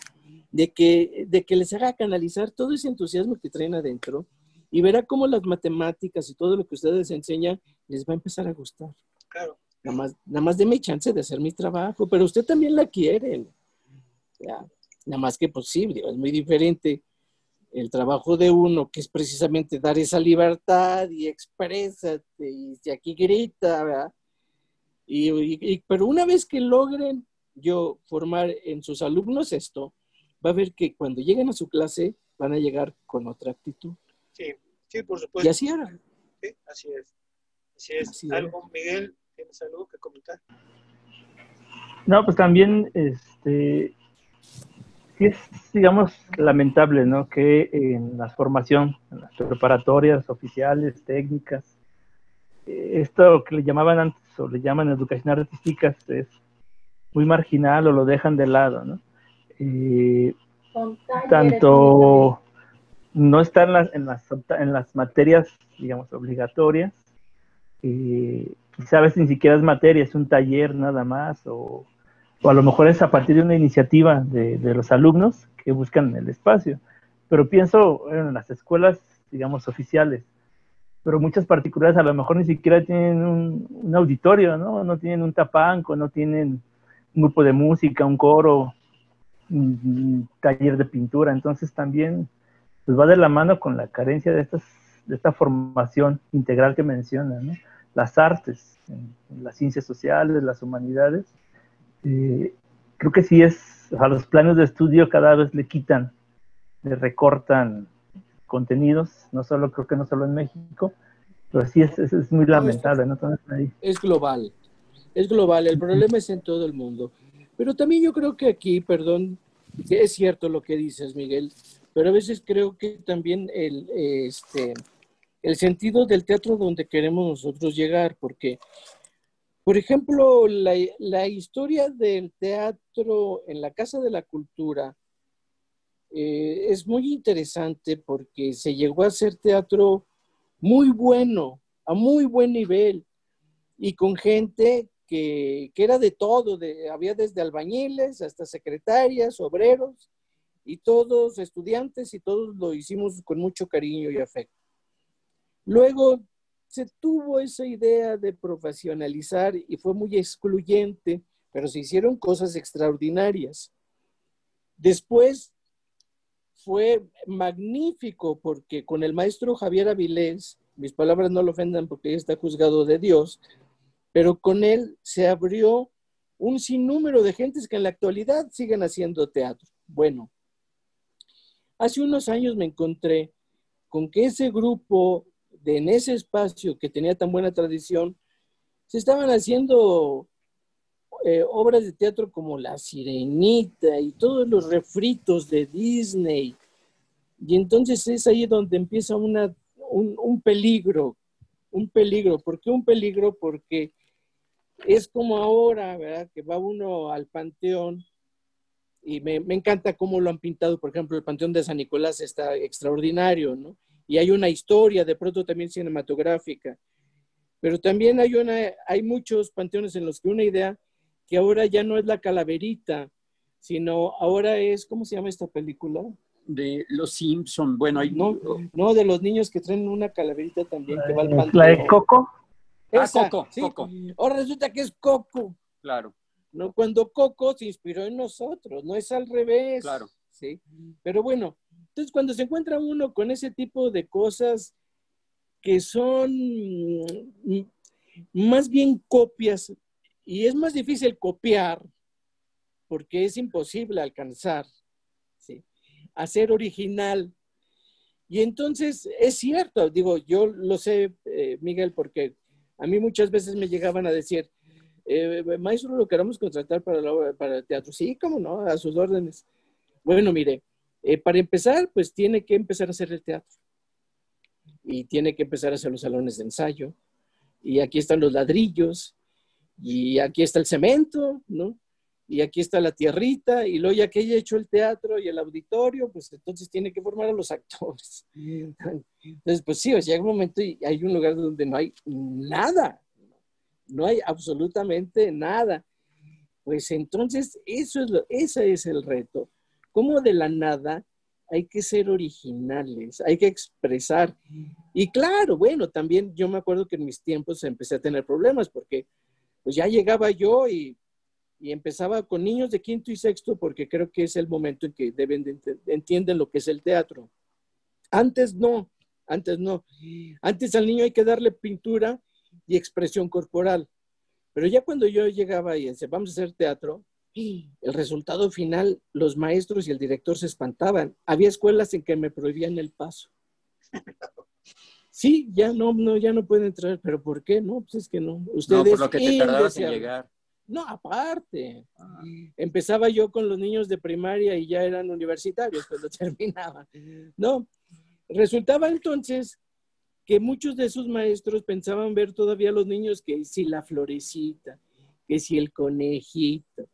de que les haga canalizar todo ese entusiasmo que traen adentro y verá cómo las matemáticas y todo lo que ustedes enseñan les va a empezar a gustar. Claro. Nada más deme chance de hacer mi trabajo, pero usted también la quieren. Ya, nada más que posible, es muy diferente el trabajo de uno, que es precisamente dar esa libertad y exprésate, y aquí grita, ¿verdad? Pero una vez que logren yo formar en sus alumnos esto, va a ver que cuando lleguen a su clase van a llegar con otra actitud. Sí, sí, por supuesto. Y así era. Sí, así es. Así ¿algo, Miguel? ¿Tienes algo que comentar? No, pues también, sí es, digamos, lamentable, ¿no? Que en la formación, en las preparatorias oficiales, técnicas, esto que le llamaban antes o le llaman educación artística es muy marginal o lo dejan de lado, ¿no? Tanto no está en las materias, digamos, obligatorias, quizá a veces ni siquiera es materia, es un taller nada más, o a lo mejor es a partir de una iniciativa de los alumnos que buscan el espacio. Pero pienso en las escuelas, digamos, oficiales, pero muchas particulares a lo mejor ni siquiera tienen un auditorio, ¿no? No tienen un tapanco, no tienen un grupo de música, un coro, un taller de pintura. Entonces también pues va de la mano con la carencia de esta formación integral que menciona, ¿no? Las artes, en las ciencias sociales, las humanidades. Creo que sí a los planes de estudio cada vez le recortan contenidos, creo que no solo en México, pero sí es muy lamentable, ¿no? Entonces, es global, el problema es en todo el mundo. Pero también yo creo que aquí, perdón, que es cierto lo que dices, Miguel, pero a veces creo que también el sentido del teatro donde queremos nosotros llegar, porque, por ejemplo, la historia del teatro en la Casa de la Cultura es muy interesante porque se llegó a hacer teatro muy bueno, a muy buen nivel, y con gente que era de todo, había desde albañiles hasta secretarias, obreros, y todos estudiantes, y todos lo hicimos con mucho cariño y afecto. Luego se tuvo esa idea de profesionalizar y fue muy excluyente, pero se hicieron cosas extraordinarias. Después fue magnífico porque con el maestro Javier Avilés, mis palabras no lo ofendan porque ya está juzgado de Dios, pero con él se abrió un sinnúmero de gentes que en la actualidad siguen haciendo teatro. Bueno, hace unos años me encontré con que ese grupo en ese espacio que tenía tan buena tradición, se estaban haciendo obras de teatro como La Sirenita y todos los refritos de Disney. Y entonces es ahí donde empieza un peligro. Un peligro. ¿Por qué un peligro? Porque es como ahora, ¿verdad? Que va uno al panteón y me encanta cómo lo han pintado. Por ejemplo, el Panteón de San Nicolás está extraordinario, ¿no? Y hay una historia de pronto también cinematográfica. Pero también hay muchos panteones en los que una idea que ahora ya no es la calaverita, sino ahora es, ¿cómo se llama esta película? De Los Simpson, bueno, hay... No, de los niños que traen una calaverita también que va al panteón. ¿La de Coco? Coco, sí. Coco. Ahora resulta que es Coco. Claro. ¿No? Cuando Coco se inspiró en nosotros, no es al revés. Claro. ¿Sí? Pero bueno, entonces cuando se encuentra uno con ese tipo de cosas que son más bien copias, y es más difícil copiar porque es imposible alcanzar, ¿sí?, a ser original. Y entonces es cierto, digo, yo lo sé, Miguel, porque a mí muchas veces me llegaban a decir, maestro, lo queremos contratar para el teatro. Sí, cómo no, a sus órdenes. Bueno, mire, para empezar, pues tiene que empezar a hacer el teatro. Y tiene que empezar a hacer los salones de ensayo. Y aquí están los ladrillos. Y aquí está el cemento, ¿no? Y aquí está la tierrita. Y luego ya que haya hecho el teatro y el auditorio, pues entonces tiene que formar a los actores. Entonces, pues sí, o sea, llega un momento y hay un lugar donde no hay nada. No hay absolutamente nada. Pues entonces ese es el reto. Como de la nada hay que ser originales, hay que expresar. Y claro, bueno, también yo me acuerdo que en mis tiempos empecé a tener problemas porque pues ya llegaba yo y empezaba con niños de quinto y sexto porque creo que es el momento en que entienden lo que es el teatro. Antes no. Antes al niño hay que darle pintura y expresión corporal. Pero ya cuando yo llegaba y decía, vamos a hacer teatro, el resultado final, los maestros y el director se espantaban. Había escuelas en que me prohibían el paso. Sí, ya no pueden entrar. ¿Pero por qué? No, pues es que no. Ustedes, no, por lo que te tardabas en llegar. No, aparte. Empezaba yo con los niños de primaria y ya eran universitarios cuando terminaba. No, resultaba entonces que muchos de esos maestros pensaban ver todavía a los niños que si la florecita, que si el conejito,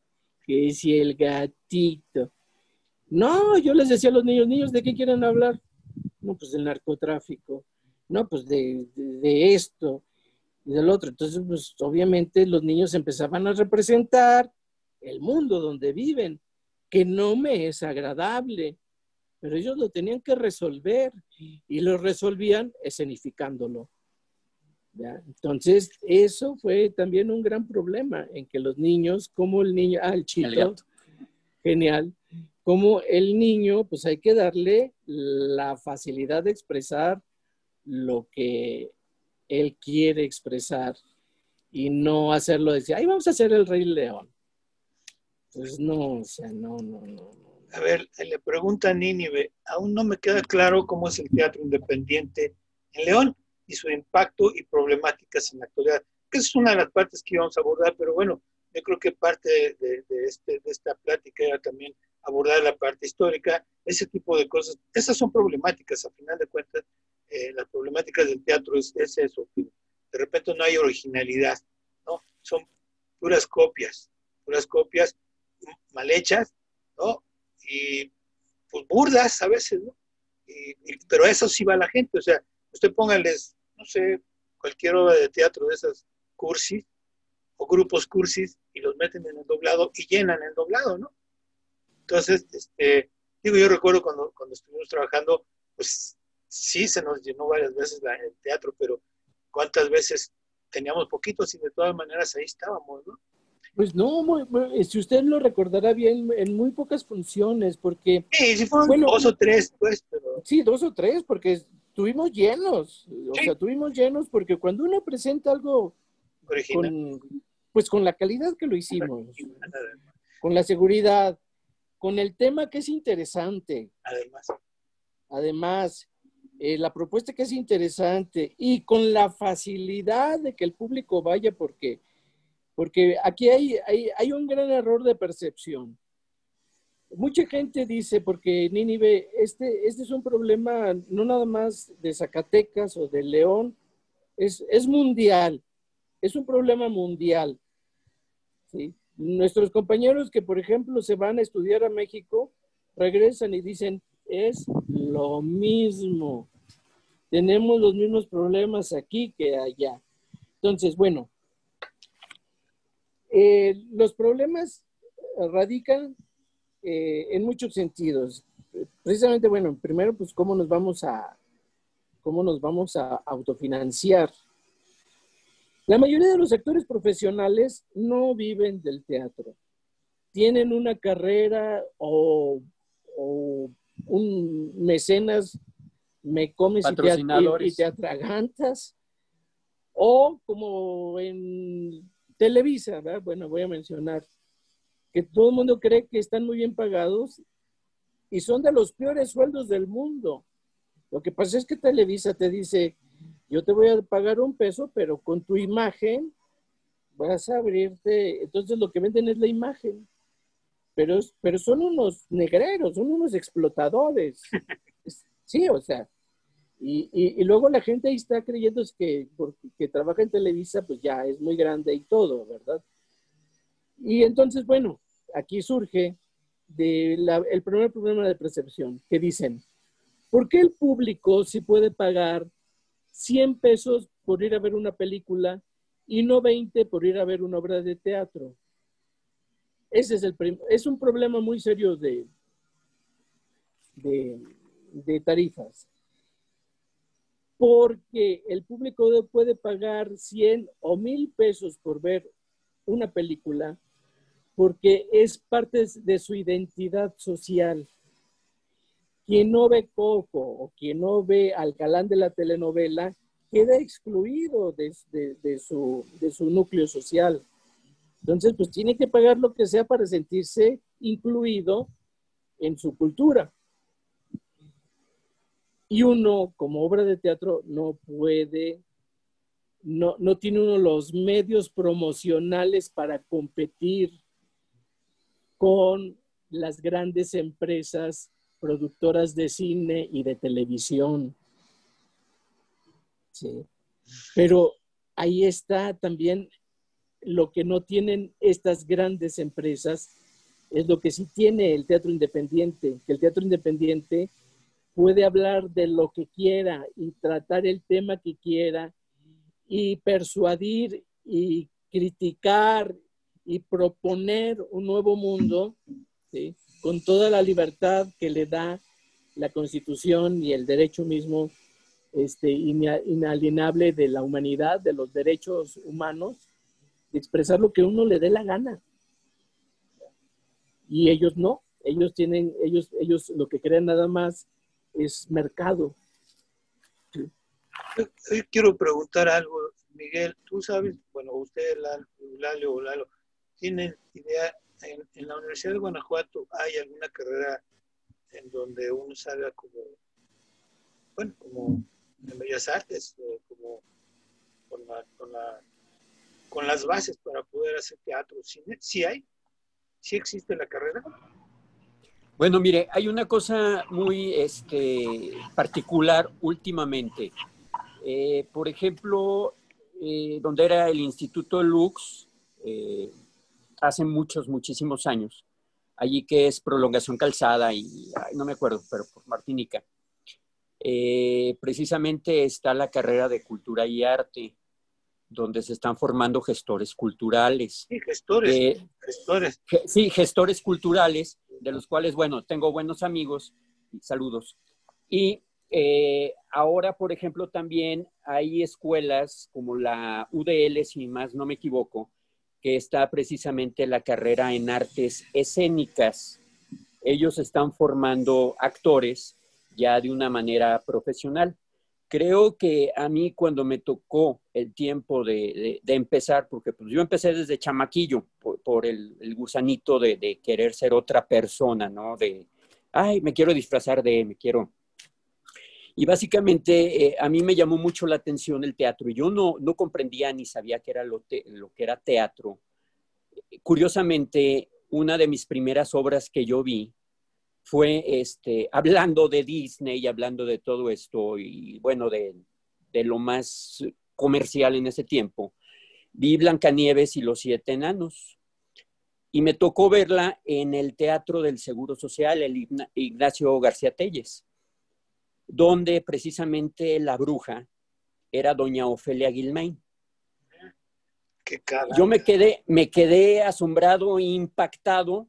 que si el gatito. No, yo les decía a los niños, ¿de qué quieren hablar? No, pues del narcotráfico. No, pues de esto y del otro. Entonces, pues obviamente los niños empezaban a representar el mundo donde viven, que no me es agradable, pero ellos lo tenían que resolver y lo resolvían escenificándolo. ¿Ya? Entonces, eso fue también un gran problema en que los niños, como el niño, el chito, genial, como el niño, pues hay que darle la facilidad de expresar lo que él quiere expresar y no hacerlo decir, ay, vamos a hacer el Rey León. Pues no, o sea, no. A ver, le pregunta a Nínive, aún no me queda claro cómo es el teatro independiente en León y su impacto y problemáticas en la actualidad. Que esa es una de las partes que íbamos a abordar, pero bueno, yo creo que parte de esta plática era también abordar la parte histórica, ese tipo de cosas. Esas son problemáticas, a final de cuentas, las problemáticas del teatro es eso, que de repente no hay originalidad, ¿no? Son puras copias mal hechas, ¿no? Y pues burdas a veces, ¿no? Pero eso sí va a la gente, o sea, usted póngales, no sé, cualquier obra de teatro de esas cursis o grupos cursis y los meten en el doblado y llenan el doblado, ¿no? Entonces, yo recuerdo cuando estuvimos trabajando, pues sí se nos llenó varias veces el teatro, pero ¿cuántas veces teníamos poquitos y de todas maneras ahí estábamos, ¿no? Pues no, si usted lo recordará bien, en muy pocas funciones, porque... Sí, sí fueron 2 o 3, pues, pero... Sí, 2 o 3, porque estuvimos llenos. O sea, estuvimos llenos porque cuando uno presenta algo con la calidad que lo hicimos, con la seguridad, con el tema que es interesante. Además, la propuesta que es interesante y con la facilidad de que el público vaya porque aquí hay un gran error de percepción. Mucha gente dice, porque Nínive, este es un problema no nada más de Zacatecas o de León, es mundial, es un problema mundial. ¿Sí? Nuestros compañeros que, por ejemplo, se van a estudiar a México, regresan y dicen, es lo mismo. Tenemos los mismos problemas aquí que allá. Entonces, bueno, los problemas radican en muchos sentidos. Precisamente, bueno, primero, pues, cómo nos vamos a autofinanciar. La mayoría de los actores profesionales no viven del teatro. Tienen una carrera o un mecenas, me comes y te atragantas, o como en Televisa, ¿verdad? Bueno, voy a mencionar que todo el mundo cree que están muy bien pagados y son de los peores sueldos del mundo. Lo que pasa es que Televisa te dice, yo te voy a pagar $1, pero con tu imagen vas a abrirte. Entonces lo que venden es la imagen. Pero son unos negreros, son unos explotadores. Sí, o sea. Y luego la gente ahí está creyendo que porque trabaja en Televisa, pues ya es muy grande y todo, ¿verdad? Y entonces, bueno, aquí surge el primer problema de percepción, que dicen, ¿por qué el público sí puede pagar $100 por ir a ver una película y no 20 por ir a ver una obra de teatro? Ese es un problema muy serio de tarifas. Porque el público puede pagar 100 o 1,000 pesos por ver una película porque es parte de su identidad social. Quien no ve Coco o quien no ve al galán de la telenovela queda excluido de su núcleo social. Entonces, pues tiene que pagar lo que sea para sentirse incluido en su cultura. Y uno, como obra de teatro, no tiene uno los medios promocionales para competir con las grandes empresas productoras de cine y de televisión. Sí. Pero ahí está también lo que no tienen estas grandes empresas, es lo que sí tiene el teatro independiente, que el teatro independiente puede hablar de lo que quiera y tratar el tema que quiera y persuadir y criticar y proponer un nuevo mundo, ¿sí? Con toda la libertad que le da la Constitución y el derecho mismo inalienable de la humanidad, de los derechos humanos, de expresar lo que uno le dé la gana. Y ellos no, ellos lo que creen nada más es mercado. Yo quiero preguntar algo, Miguel. Tú sabes, bueno, usted, Lalo, ¿tienen idea? En la Universidad de Guanajuato hay alguna carrera en donde uno salga como en Bellas Artes, como con las bases para poder hacer teatro, cine? ¿Sí hay? ¿Sí existe la carrera? Bueno, mire, hay una cosa muy particular últimamente. Por ejemplo, donde era el Instituto Lux, hace muchísimos años, allí que es Prolongación Calzada y no me acuerdo, pero por Martinica. Precisamente está la carrera de Cultura y Arte, donde se están formando gestores culturales. Sí, gestores. Sí, gestores culturales, de los cuales, bueno, tengo buenos amigos, saludos. Y ahora, por ejemplo, también hay escuelas como la UDL, si más no me equivoco, que está precisamente la carrera en artes escénicas. Ellos están formando actores ya de una manera profesional. Creo que a mí cuando me tocó el tiempo de empezar, porque pues yo empecé desde chamaquillo por el gusanito de querer ser otra persona, ¿no? Me quiero disfrazar Y básicamente a mí me llamó mucho la atención el teatro. Y yo no comprendía ni sabía qué era lo que era teatro. Curiosamente, una de mis primeras obras que yo vi fue hablando de Disney y hablando de todo esto y bueno, de lo más comercial en ese tiempo. Vi Blancanieves y los 7 enanos y me tocó verla en el Teatro del Seguro Social, el Ignacio García Telles, donde precisamente la bruja era doña Ofelia Guilmain. Qué cara. Yo me quedé asombrado e impactado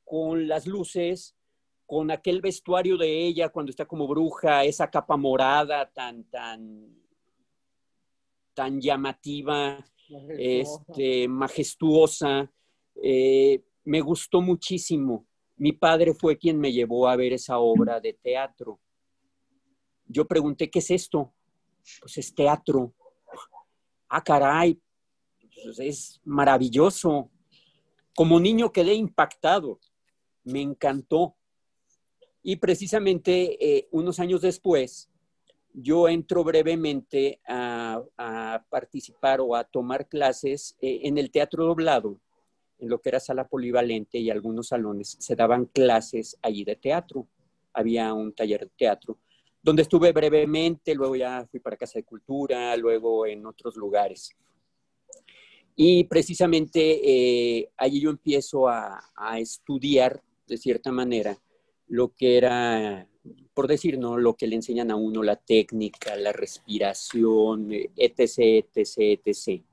con las luces, con aquel vestuario de ella cuando está como bruja, esa capa morada tan llamativa, majestuosa. Me gustó muchísimo. Mi padre fue quien me llevó a ver esa obra de teatro. Yo pregunté, ¿qué es esto? Pues es teatro. Ah, caray, pues es maravilloso. Como niño quedé impactado. Me encantó. Y precisamente unos años después, yo entro brevemente a participar o a tomar clases en el teatro doblado, en lo que era sala polivalente, y algunos salones se daban clases allí de teatro. Había un taller de teatro, donde estuve brevemente, luego ya fui para Casa de Cultura, luego en otros lugares. Y precisamente allí yo empiezo a estudiar, de cierta manera, lo que era, por decir, ¿no?, lo que le enseñan a uno, la técnica, la respiración, etc., etc., etc.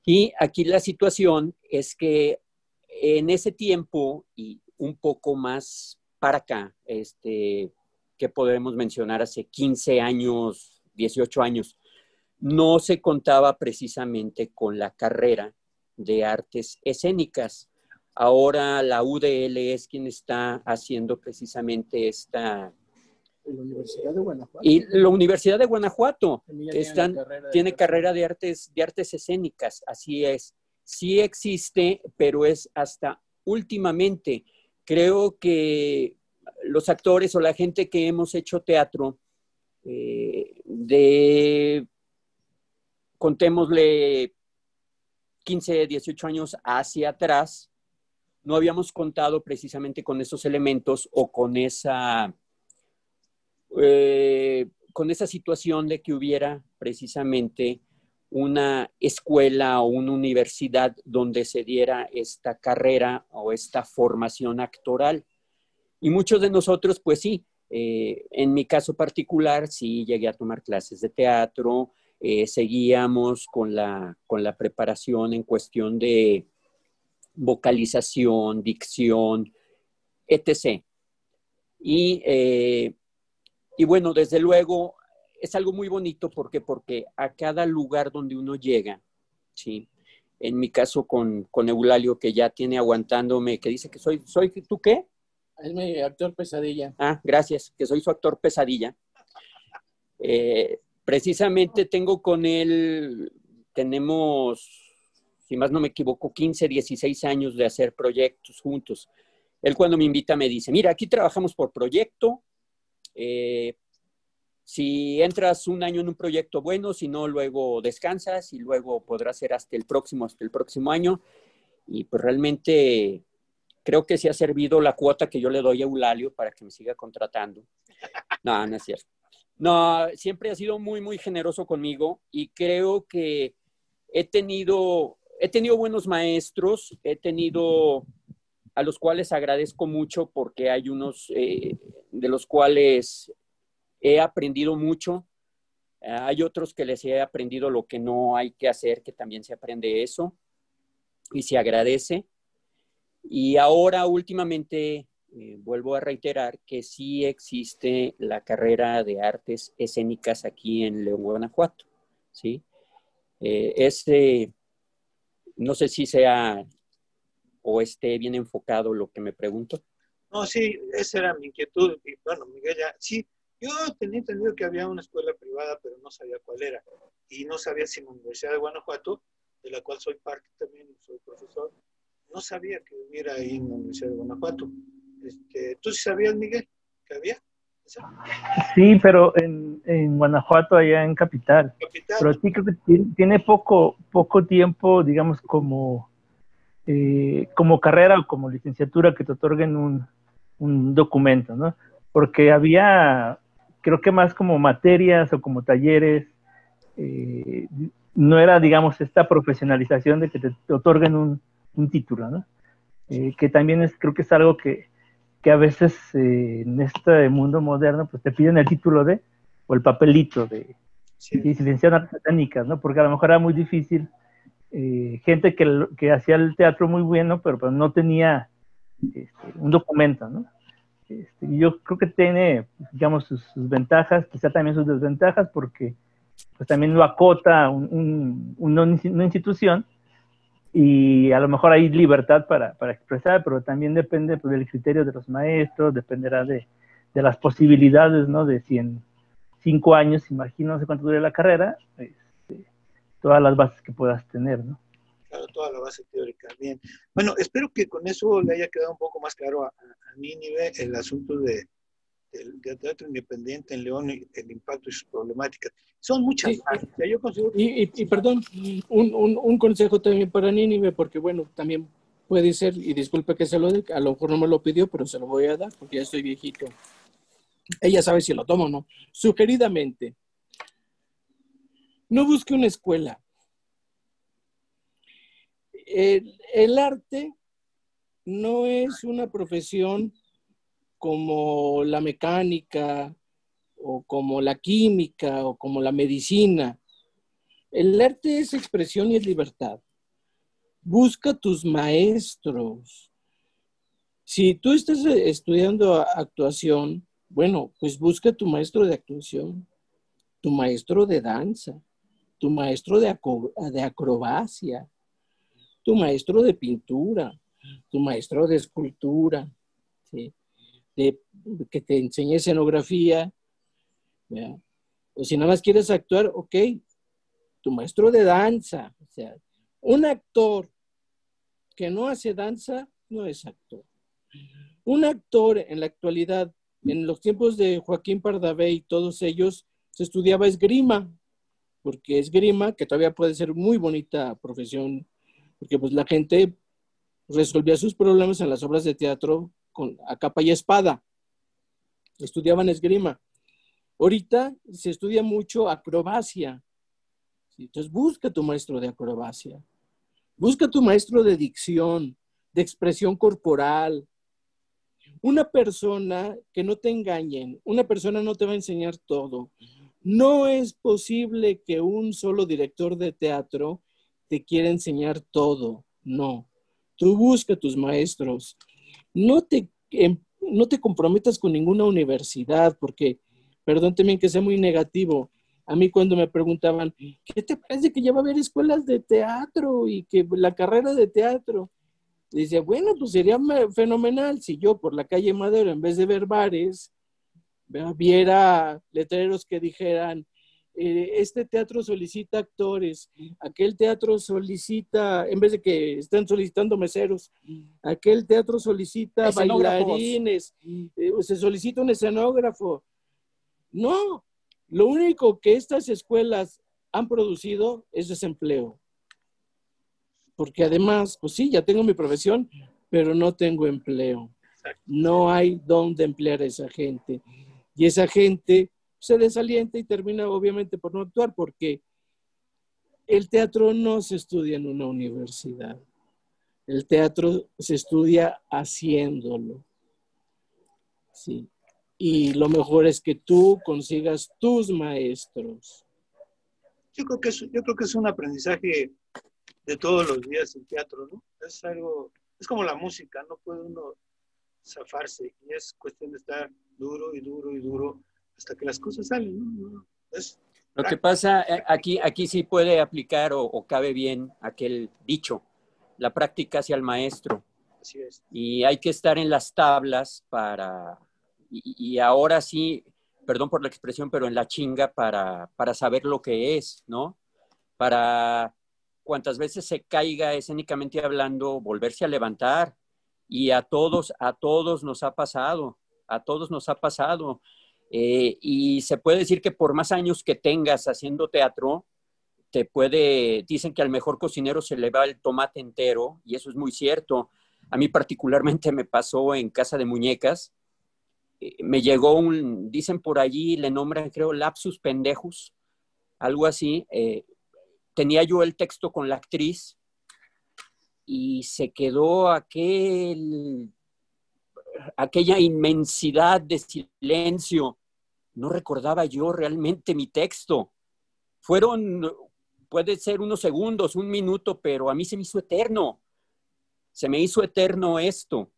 Y aquí la situación es que en ese tiempo y un poco más para acá, que podemos mencionar hace 15 años, 18 años, no se contaba precisamente con la carrera de artes escénicas. Ahora la UDL es quien está haciendo precisamente esta... La Universidad de Guanajuato. Y la Universidad de Guanajuato tiene carrera carrera de artes escénicas, así es. Sí existe, pero es hasta últimamente. Creo que los actores o la gente que hemos hecho teatro, contémosle 15, 18 años hacia atrás, no habíamos contado precisamente con esos elementos o con esa situación de que hubiera precisamente una escuela o una universidad donde se diera esta carrera o esta formación actoral. Y muchos de nosotros, pues sí, en mi caso particular, sí llegué a tomar clases de teatro, seguíamos con la preparación en cuestión de vocalización, dicción, etc. Y bueno, desde luego, es algo muy bonito porque a cada lugar donde uno llega, ¿sí? En mi caso con Eulalio, que ya tiene aguantándome, que dice que soy ¿tú qué? Es mi actor pesadilla. Ah, gracias, que soy su actor pesadilla. Precisamente tengo con él, tenemos, si más no me equivoco, 15, 16 años de hacer proyectos juntos. Él cuando me invita me dice, mira, aquí trabajamos por proyecto, si entras un año en un proyecto bueno, si no, luego descansas y luego podrás ser hasta el próximo año. Y pues realmente creo que sí ha servido la cuota que yo le doy a Eulalio para que me siga contratando. No, no es cierto. No, siempre ha sido muy, muy generoso conmigo y creo que he tenido buenos maestros, a los cuales agradezco mucho porque hay unos de los cuales he aprendido mucho. Hay otros que les he aprendido lo que no hay que hacer, que también se aprende eso y se agradece. Y ahora últimamente vuelvo a reiterar que sí existe la carrera de artes escénicas aquí en León, Guanajuato, ¿sí? No sé si sea o esté bien enfocado lo que me pregunto. No, sí, esa era mi inquietud. Y bueno, Miguel, ya, sí, yo tenía entendido que había una escuela privada, pero no sabía cuál era. Y no sabía si en la Universidad de Guanajuato, de la cual soy parte también, soy profesor, no sabía que hubiera ahí en la Universidad de Guanajuato. ¿Tú sí sabías, Miguel, que había? Sí, pero en Guanajuato, allá en Capital. Pero sí creo que tiene poco tiempo, digamos, como carrera o como licenciatura que te otorguen un documento, ¿no? Porque había, creo que más como materias o como talleres, no era, digamos, esta profesionalización de que te otorguen un título, ¿no? Que también creo que es algo que a veces en este mundo moderno pues te piden el título o el papelito de Sí. y se licenciaron en artes escénicas, ¿no? Porque a lo mejor era muy difícil, gente que hacía el teatro muy bueno, pero pues no tenía un documento, ¿no? Y yo creo que tiene, digamos, sus ventajas, quizá también sus desventajas, porque pues también lo acota una institución, y a lo mejor hay libertad para expresar, pero también depende, pues, del criterio de los maestros, dependerá de las posibilidades, ¿no? De si en 5 años, imagino, no sé cuánto dure la carrera, todas las bases que puedas tener, ¿no? Claro, toda la base teórica. Bien. Bueno, espero que con eso le haya quedado un poco más claro a Nínive el asunto del teatro independiente en León, el impacto y sus problemáticas. Son muchas Sí, más. O sea, yo considero y perdón, un consejo también para Nínive, porque bueno, también puede ser, y disculpe que se lo dé, a lo mejor no me lo pidió, pero se lo voy a dar porque ya estoy viejito. Ella sabe si lo tomo o no. Sugeridamente, no busque una escuela. El arte no es una profesión como la mecánica o como la química o como la medicina. El arte es expresión y es libertad. Busca tus maestros. Si tú estás estudiando actuación, bueno, pues busca tu maestro de actuación, tu maestro de danza, tu maestro de acrobacia, tu maestro de pintura, tu maestro de escultura, ¿sí? Que te enseñe escenografía, ¿verdad? O si nada más quieres actuar, ok, tu maestro de danza. O sea, un actor que no hace danza no es actor. Un actor en la actualidad, en los tiempos de Joaquín Pardavé y todos ellos, se estudiaba esgrima, porque esgrima, que todavía puede ser muy bonita profesión, porque pues la gente resolvía sus problemas en las obras de teatro a capa y espada. Estudiaban esgrima. Ahorita se estudia mucho acrobacia. Entonces busca tu maestro de acrobacia. Busca tu maestro de dicción, de expresión corporal. Una persona, que no te engañen, una persona no te va a enseñar todo. No es posible que un solo director de teatro te quiera enseñar todo. No. Tú busca tus maestros. No te comprometas con ninguna universidad, porque, perdón también que sea muy negativo, a mí cuando me preguntaban, ¿qué te parece que ya va a haber escuelas de teatro y que la carrera de teatro? Dice, bueno, pues sería fenomenal si yo por la calle Madero, en vez de ver bares, viera letreros que dijeran, este teatro solicita actores, aquel teatro solicita, en vez de que estén solicitando meseros, aquel teatro solicita bailarines, se solicita un escenógrafo. No, lo único que estas escuelas han producido es desempleo. Porque además, pues sí, ya tengo mi profesión, pero no tengo empleo. No hay dónde emplear a esa gente. Y esa gente se desalienta y termina obviamente por no actuar, porque el teatro no se estudia en una universidad. El teatro se estudia haciéndolo. Sí. Y lo mejor es que tú consigas tus maestros. yo creo que es un aprendizaje de todos los días el teatro, ¿no? Es algo, es como la música, no puede uno zafarse y es cuestión de estar duro y duro y duro hasta que las cosas salen, ¿no? Lo que pasa, aquí sí puede aplicar o cabe bien aquel dicho, la práctica hacia el maestro. Así es. Y hay que estar en las tablas y ahora sí, perdón por la expresión, pero en la chinga para saber lo que es, ¿no? Para cuantas veces se caiga escénicamente hablando, volverse a levantar. Y a todos nos ha pasado, y se puede decir que por más años que tengas haciendo teatro, dicen que al mejor cocinero se le va el tomate entero, y eso es muy cierto. A mí particularmente me pasó en Casa de Muñecas. Me llegó dicen por allí, le nombran creo lapsus pendejus, algo así. Tenía yo el texto con la actriz y se quedó aquella inmensidad de silencio. No recordaba yo realmente mi texto. puede ser unos segundos, un minuto, pero a mí se me hizo eterno. Se me hizo eterno esto.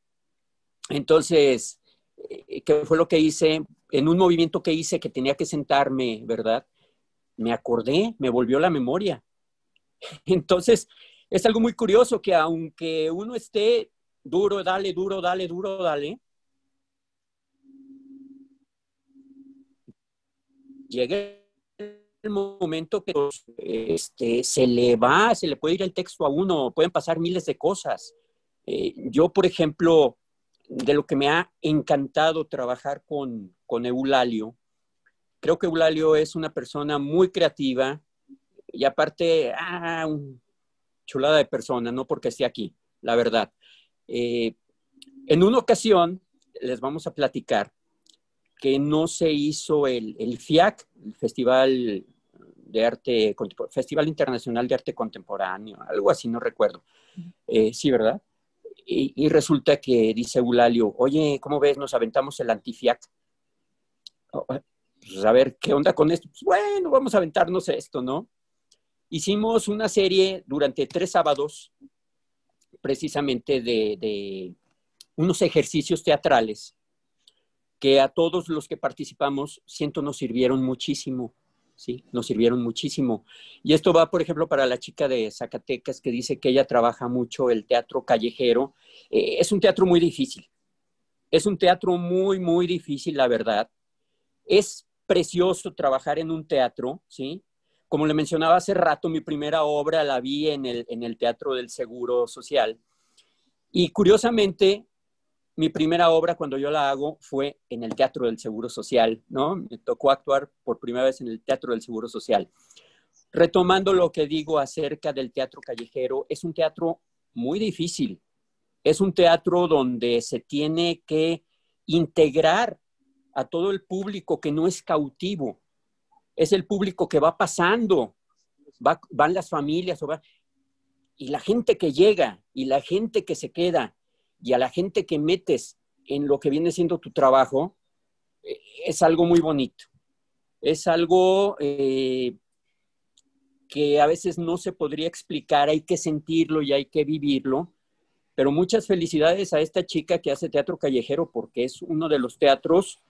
Entonces, ¿qué fue lo que hice? En un movimiento que hice que tenía que sentarme, ¿verdad? Me acordé, me volvió la memoria. Entonces, es algo muy curioso que aunque uno esté duro, dale, duro, dale, duro, dale, llega el momento que se le puede ir el texto a uno, pueden pasar miles de cosas. Yo, por ejemplo, de lo que me ha encantado trabajar con Eulalio, creo que Eulalio es una persona muy creativa y aparte, chulada de persona, no porque esté aquí, la verdad. En una ocasión, les vamos a platicar que no se hizo el FIAC, el Festival Internacional de Arte Contemporáneo, algo así, no recuerdo. Sí, ¿verdad? Y resulta que dice Eulalio, oye, ¿cómo ves? Nos aventamos el anti-FIAC. Pues a ver, ¿qué onda con esto? Pues bueno, vamos a aventarnos esto, ¿no? Hicimos una serie durante 3 sábados, precisamente de unos ejercicios teatrales que a todos los que participamos, siento, nos sirvieron muchísimo, ¿sí? Nos sirvieron muchísimo. Y esto va, por ejemplo, para la chica de Zacatecas que dice que ella trabaja mucho el teatro callejero. Es un teatro muy difícil. Es un teatro muy, muy difícil, la verdad. Es precioso trabajar en un teatro, ¿sí? Como le mencionaba hace rato, mi primera obra la vi en el Teatro del Seguro Social. Y curiosamente, mi primera obra cuando yo la hago fue en el Teatro del Seguro Social, ¿no? Me tocó actuar por primera vez en el Teatro del Seguro Social. Retomando lo que digo acerca del teatro callejero, es un teatro muy difícil. Es un teatro donde se tiene que integrar a todo el público que no es cautivo. Es el público que va pasando, van las familias, y la gente que llega, y la gente que se queda, y a la gente que metes en lo que viene siendo tu trabajo, es algo muy bonito. Es algo que a veces no se podría explicar, hay que sentirlo y hay que vivirlo. Pero muchas felicidades a esta chica que hace teatro callejero, porque es uno de los teatros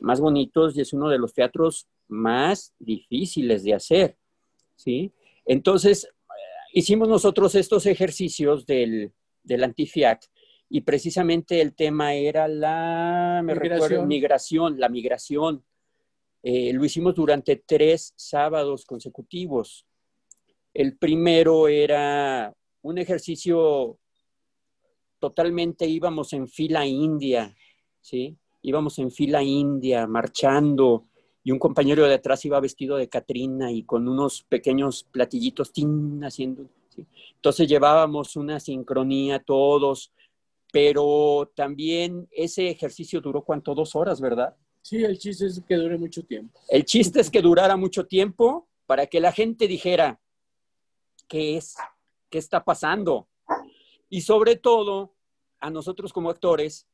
más bonitos y es uno de los teatros más difíciles de hacer, ¿sí? Entonces, hicimos nosotros estos ejercicios del Antifiac y precisamente el tema era la migración. Lo hicimos durante 3 sábados consecutivos. El primero era un ejercicio totalmente, íbamos en fila india, ¿sí? Íbamos en fila india, marchando, y un compañero de atrás iba vestido de Catrina y con unos pequeños platillitos haciendo, ¿sí? Entonces llevábamos una sincronía todos, pero también ese ejercicio duró, ¿cuánto? 2 horas, ¿verdad? Sí, el chiste es que dure mucho tiempo. El chiste es que durara mucho tiempo para que la gente dijera, ¿qué es? ¿Qué está pasando? Y sobre todo, a nosotros como actores,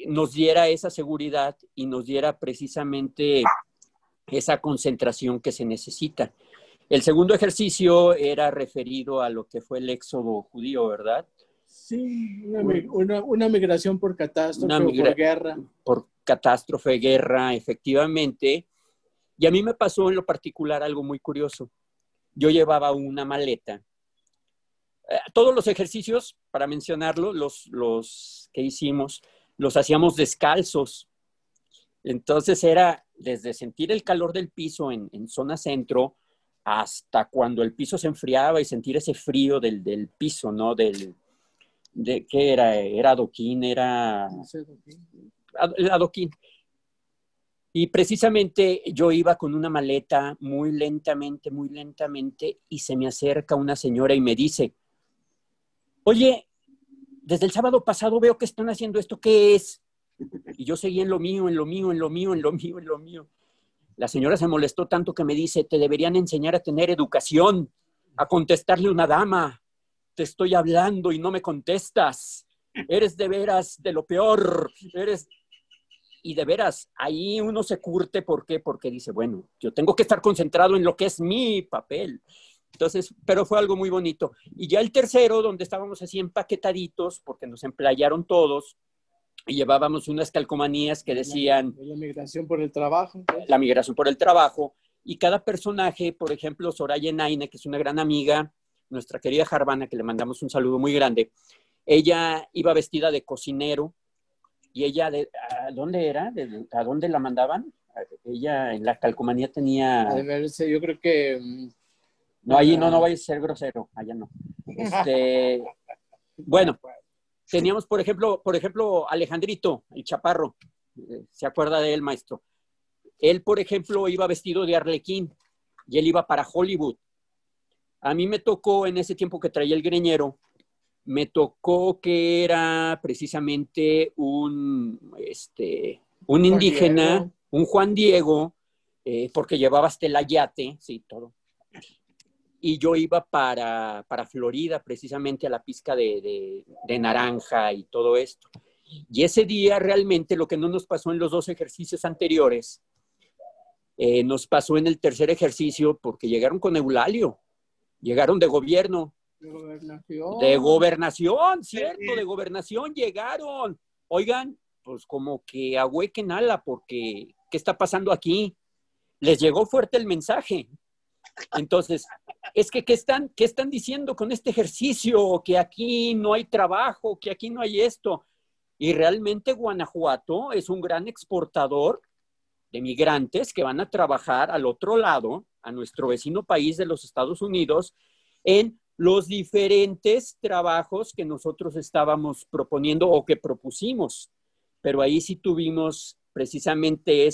nos diera esa seguridad y nos diera precisamente esa concentración que se necesita. El segundo ejercicio era referido a lo que fue el éxodo judío, ¿verdad? Sí, una migración por catástrofe o por guerra. Por catástrofe, guerra, efectivamente. Y a mí me pasó en lo particular algo muy curioso. Yo llevaba una maleta. Todos los ejercicios, para mencionarlo, los que hicimos, los hacíamos descalzos. Entonces era desde sentir el calor del piso en zona centro hasta cuando el piso se enfriaba y sentir ese frío del piso, ¿no? ¿Qué era? ¿Era adoquín? Era... No sé, el adoquín. Y precisamente yo iba con una maleta muy lentamente, y se me acerca una señora y me dice, oye, desde el sábado pasado veo que están haciendo esto, ¿qué es? Y yo seguí en lo mío. La señora se molestó tanto que me dice, te deberían enseñar a tener educación, a contestarle a una dama. Te estoy hablando y no me contestas. Eres de veras de lo peor. y de veras, ahí uno se curte, ¿por qué? Porque dice, bueno, yo tengo que estar concentrado en lo que es mi papel. Entonces, pero fue algo muy bonito. Y ya el tercero, donde estábamos así empaquetaditos, porque nos emplayaron todos, y llevábamos unas calcomanías que decían... La migración por el trabajo. ¿Pues? La migración por el trabajo. Y cada personaje, por ejemplo, Soraya Enaine, que es una gran amiga, nuestra querida Jarvana, que le mandamos un saludo muy grande, ella iba vestida de cocinero, y ella, ¿a dónde era? ¿A dónde la mandaban? Ella en la calcomanía tenía... A verse, yo creo que... No, allí no vaya a ser grosero, allá no. Bueno, teníamos, por ejemplo, Alejandrito, el chaparro, ¿se acuerda de él, maestro? Él, por ejemplo, iba vestido de arlequín y él iba para Hollywood. A mí me tocó, en ese tiempo que traía el greñero, me tocó que era precisamente un indígena, un Juan Diego, porque llevaba hasta el ayate, sí, todo. Y yo iba para Florida, precisamente a la pizca de naranja y todo esto. Y ese día realmente lo que no nos pasó en los 2 ejercicios anteriores, nos pasó en el tercer ejercicio porque llegaron con Eulalio, llegaron de gobierno. De gobernación, cierto, de gobernación llegaron. Oigan, pues como que ahuequen ala, porque ¿qué está pasando aquí? Les llegó fuerte el mensaje. Entonces, es que ¿qué están diciendo con este ejercicio? Que aquí no hay trabajo, que aquí no hay esto. Y realmente Guanajuato es un gran exportador de migrantes que van a trabajar al otro lado, a nuestro vecino país de los Estados Unidos, en los diferentes trabajos que nosotros estábamos proponiendo o que propusimos. Pero ahí sí tuvimos precisamente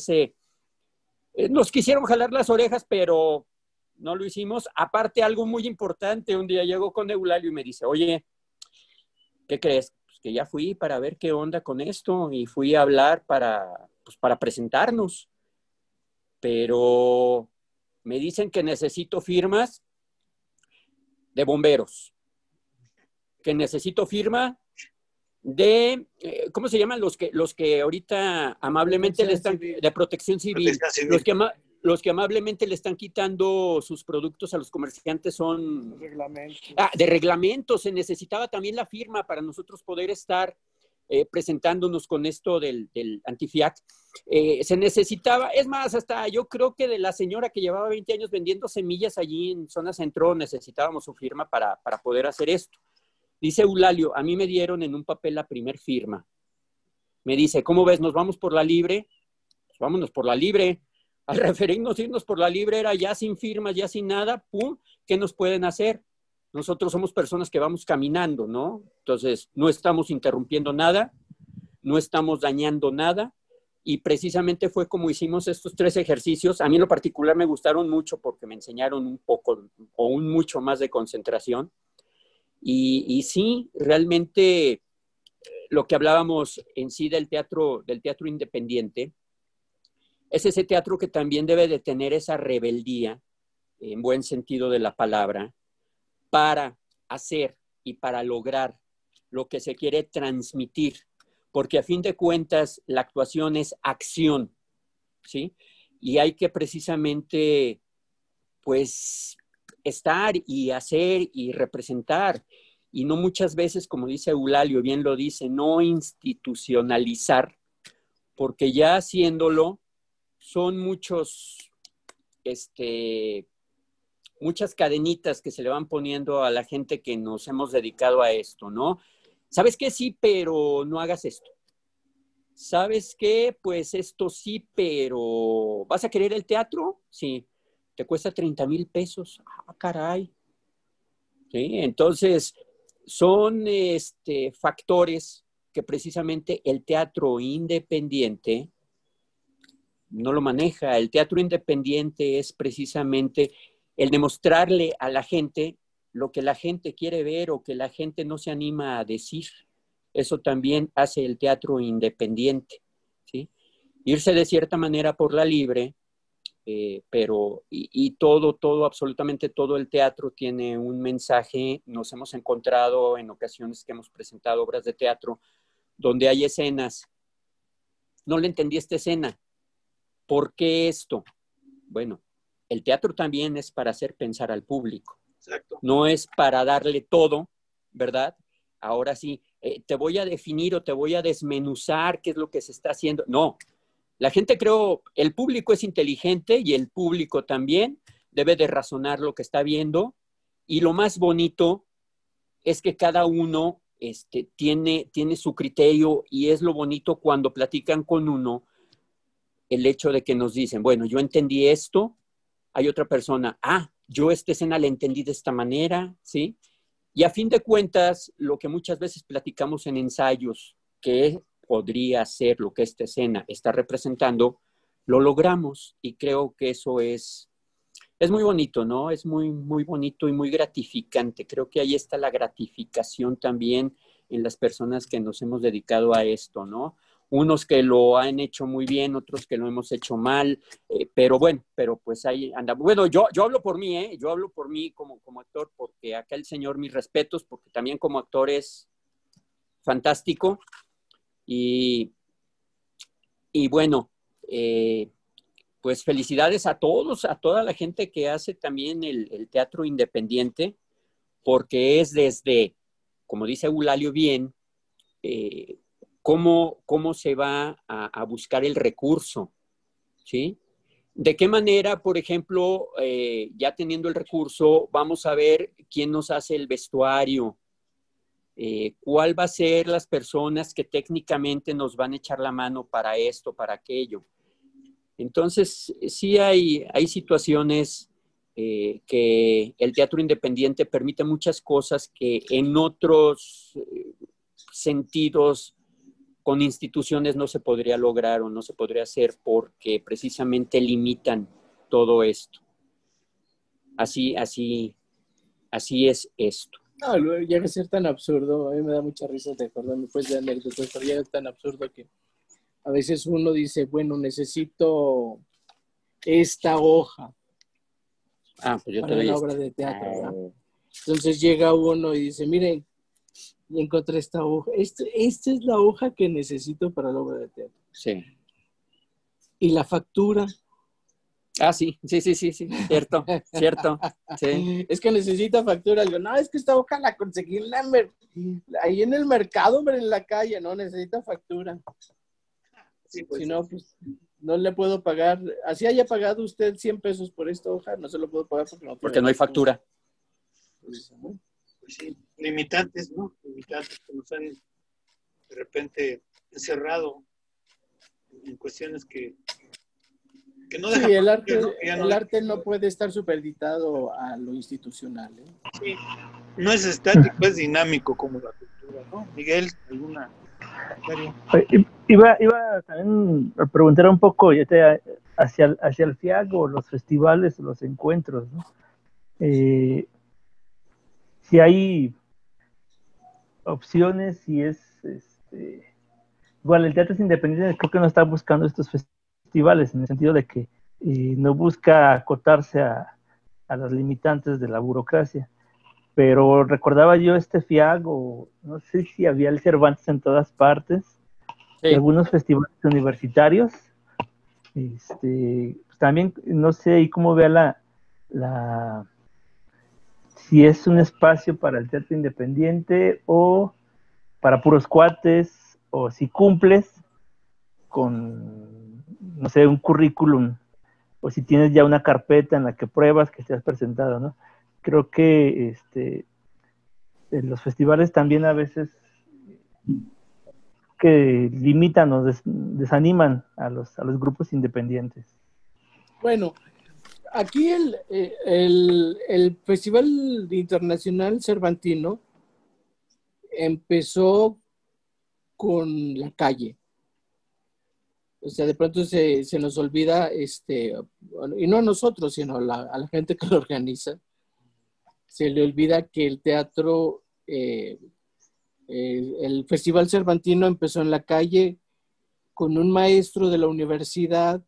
nos quisieron jalar las orejas, pero no lo hicimos. Aparte, algo muy importante, un día llegó con Eulalio y me dice, oye, ¿qué crees? Pues que ya fui para ver qué onda con esto y fui a hablar para presentarnos. Pero me dicen que necesito firmas de bomberos, que necesito firma de, ¿cómo se llaman? Los que ahorita amablemente le están, de protección civil, los que amablemente le están quitando sus productos a los comerciantes son... Reglamentos. De reglamentos, se necesitaba también la firma para nosotros poder estar presentándonos con esto del Antifiac. Se necesitaba, es más, hasta yo creo que de la señora que llevaba 20 años vendiendo semillas allí en Zona Centro, necesitábamos su firma para poder hacer esto. Dice Eulalio, a mí me dieron en un papel la primer firma. Me dice, ¿cómo ves? ¿Nos vamos por la libre? Pues vámonos por la libre. Al referirnos irnos por la libre era ya sin firmas, ya sin nada, ¡pum! ¿Qué nos pueden hacer? Nosotros somos personas que vamos caminando, ¿no? Entonces, no estamos interrumpiendo nada, no estamos dañando nada, y precisamente fue como hicimos estos 3 ejercicios. A mí en lo particular me gustaron mucho porque me enseñaron un poco o un mucho más de concentración. Y sí, realmente lo que hablábamos en sí del teatro independiente, es ese teatro que también debe de tener esa rebeldía, en buen sentido de la palabra, para hacer y para lograr lo que se quiere transmitir, porque a fin de cuentas la actuación es acción, ¿sí? Y hay que precisamente, pues, estar y hacer y representar, y no muchas veces, como dice Eulalio, bien lo dice, no institucionalizar, porque ya haciéndolo son muchas cadenitas que se le van poniendo a la gente que nos hemos dedicado a esto, ¿no? ¿Sabes qué? Sí, pero no hagas esto. ¿Sabes qué? Pues esto sí, pero ¿vas a querer el teatro? Sí. ¿Te cuesta 30,000 pesos? Ah, caray. ¿Sí? Entonces, son factores que precisamente el teatro independiente no lo maneja. El teatro independiente es precisamente el demostrarle a la gente lo que la gente quiere ver o que la gente no se anima a decir. Eso también hace el teatro independiente, ¿sí? Irse de cierta manera por la libre, pero todo, absolutamente todo el teatro tiene un mensaje. Nos hemos encontrado en ocasiones que hemos presentado obras de teatro donde hay escenas no le entendí esta escena. ¿Por qué esto? Bueno, el teatro también es para hacer pensar al público. Exacto. No es para darle todo, ¿verdad? Ahora sí, te voy a definir o te voy a desmenuzar qué es lo que se está haciendo. No, la gente creo, el público es inteligente y el público también debe de razonar lo que está viendo. Y lo más bonito es que cada uno tiene su criterio, y es lo bonito cuando platican con uno, el hecho de que nos dicen, bueno, yo entendí esto, hay otra persona, yo esta escena la entendí de esta manera, ¿sí? Y a fin de cuentas, lo que muchas veces platicamos en ensayos, que podría ser lo que esta escena está representando, lo logramos, y creo que eso es muy bonito, ¿no? Es muy, muy bonito y muy gratificante. Creo que ahí está la gratificación también en las personas que nos hemos dedicado a esto, ¿no? Unos que lo han hecho muy bien, otros que lo hemos hecho mal, pero pues ahí anda. Bueno, yo hablo por mí, ¿eh? Yo hablo por mí como actor, porque acá el señor, mis respetos, porque también como actor es fantástico. Y bueno, pues felicidades a todos, a toda la gente que hace también el teatro independiente, porque es desde, como dice Eulalio bien, cómo se va a buscar el recurso, ¿sí? ¿De qué manera, por ejemplo, ya teniendo el recurso, vamos a ver quién nos hace el vestuario? ¿Cuál va a ser las personas que técnicamente nos van a echar la mano para esto, para aquello? Entonces, sí hay situaciones que el teatro independiente permite muchas cosas que en otros sentidos con instituciones no se podría lograr o no se podría hacer, porque precisamente limitan todo esto. Así es esto. No, llega a ser tan absurdo, a mí me da mucha risa de acordarme pues de anécdotas, pero llega tan absurdo que a veces uno dice, bueno, necesito esta hoja Pues yo para te doy una obra de teatro, ¿verdad? Entonces llega uno y dice, miren, y encontré esta hoja. Esta es la hoja que necesito para la obra de teatro. Sí. Y la factura. Sí, cierto. Sí. Es que necesita factura. Digo, no, es que esta hoja la conseguí ahí en el mercado, hombre, en la calle. No, necesita factura. Sí, pues, si no, pues no le puedo pagar. Así haya pagado usted 100 pesos por esta hoja, no se lo puedo pagar porque no hay factura. Pues sí, limitantes, ¿no? Limitantes que nos han de repente encerrado en cuestiones que no dejan. Sí, el arte no puede estar supeditado a lo institucional, ¿eh? Sí, no es estático, es dinámico como la cultura, ¿no? Miguel, ¿alguna comentario? Iba también a preguntar un poco hacia el FIAG o los festivales, los encuentros, ¿no? Si hay opciones, si es igual el teatro es independiente, creo que no está buscando estos festivales en el sentido de que no busca acotarse a las limitantes de la burocracia, pero recordaba yo FIAG, o no sé si había el Cervantes en todas partes, sí. Y algunos festivales universitarios, pues también no sé y cómo vea si es un espacio para el teatro independiente o para puros cuates, o si cumples con, no sé, un currículum, o si tienes ya una carpeta en la que pruebas que te has presentado, ¿no? Creo que en los festivales también a veces que limitan o desaniman a los grupos independientes. Bueno, aquí el Festival Internacional Cervantino empezó con la calle. O sea, de pronto se nos olvida, y no a nosotros, sino a la gente que lo organiza, se le olvida que el teatro, el Festival Cervantino empezó en la calle con un maestro de la universidad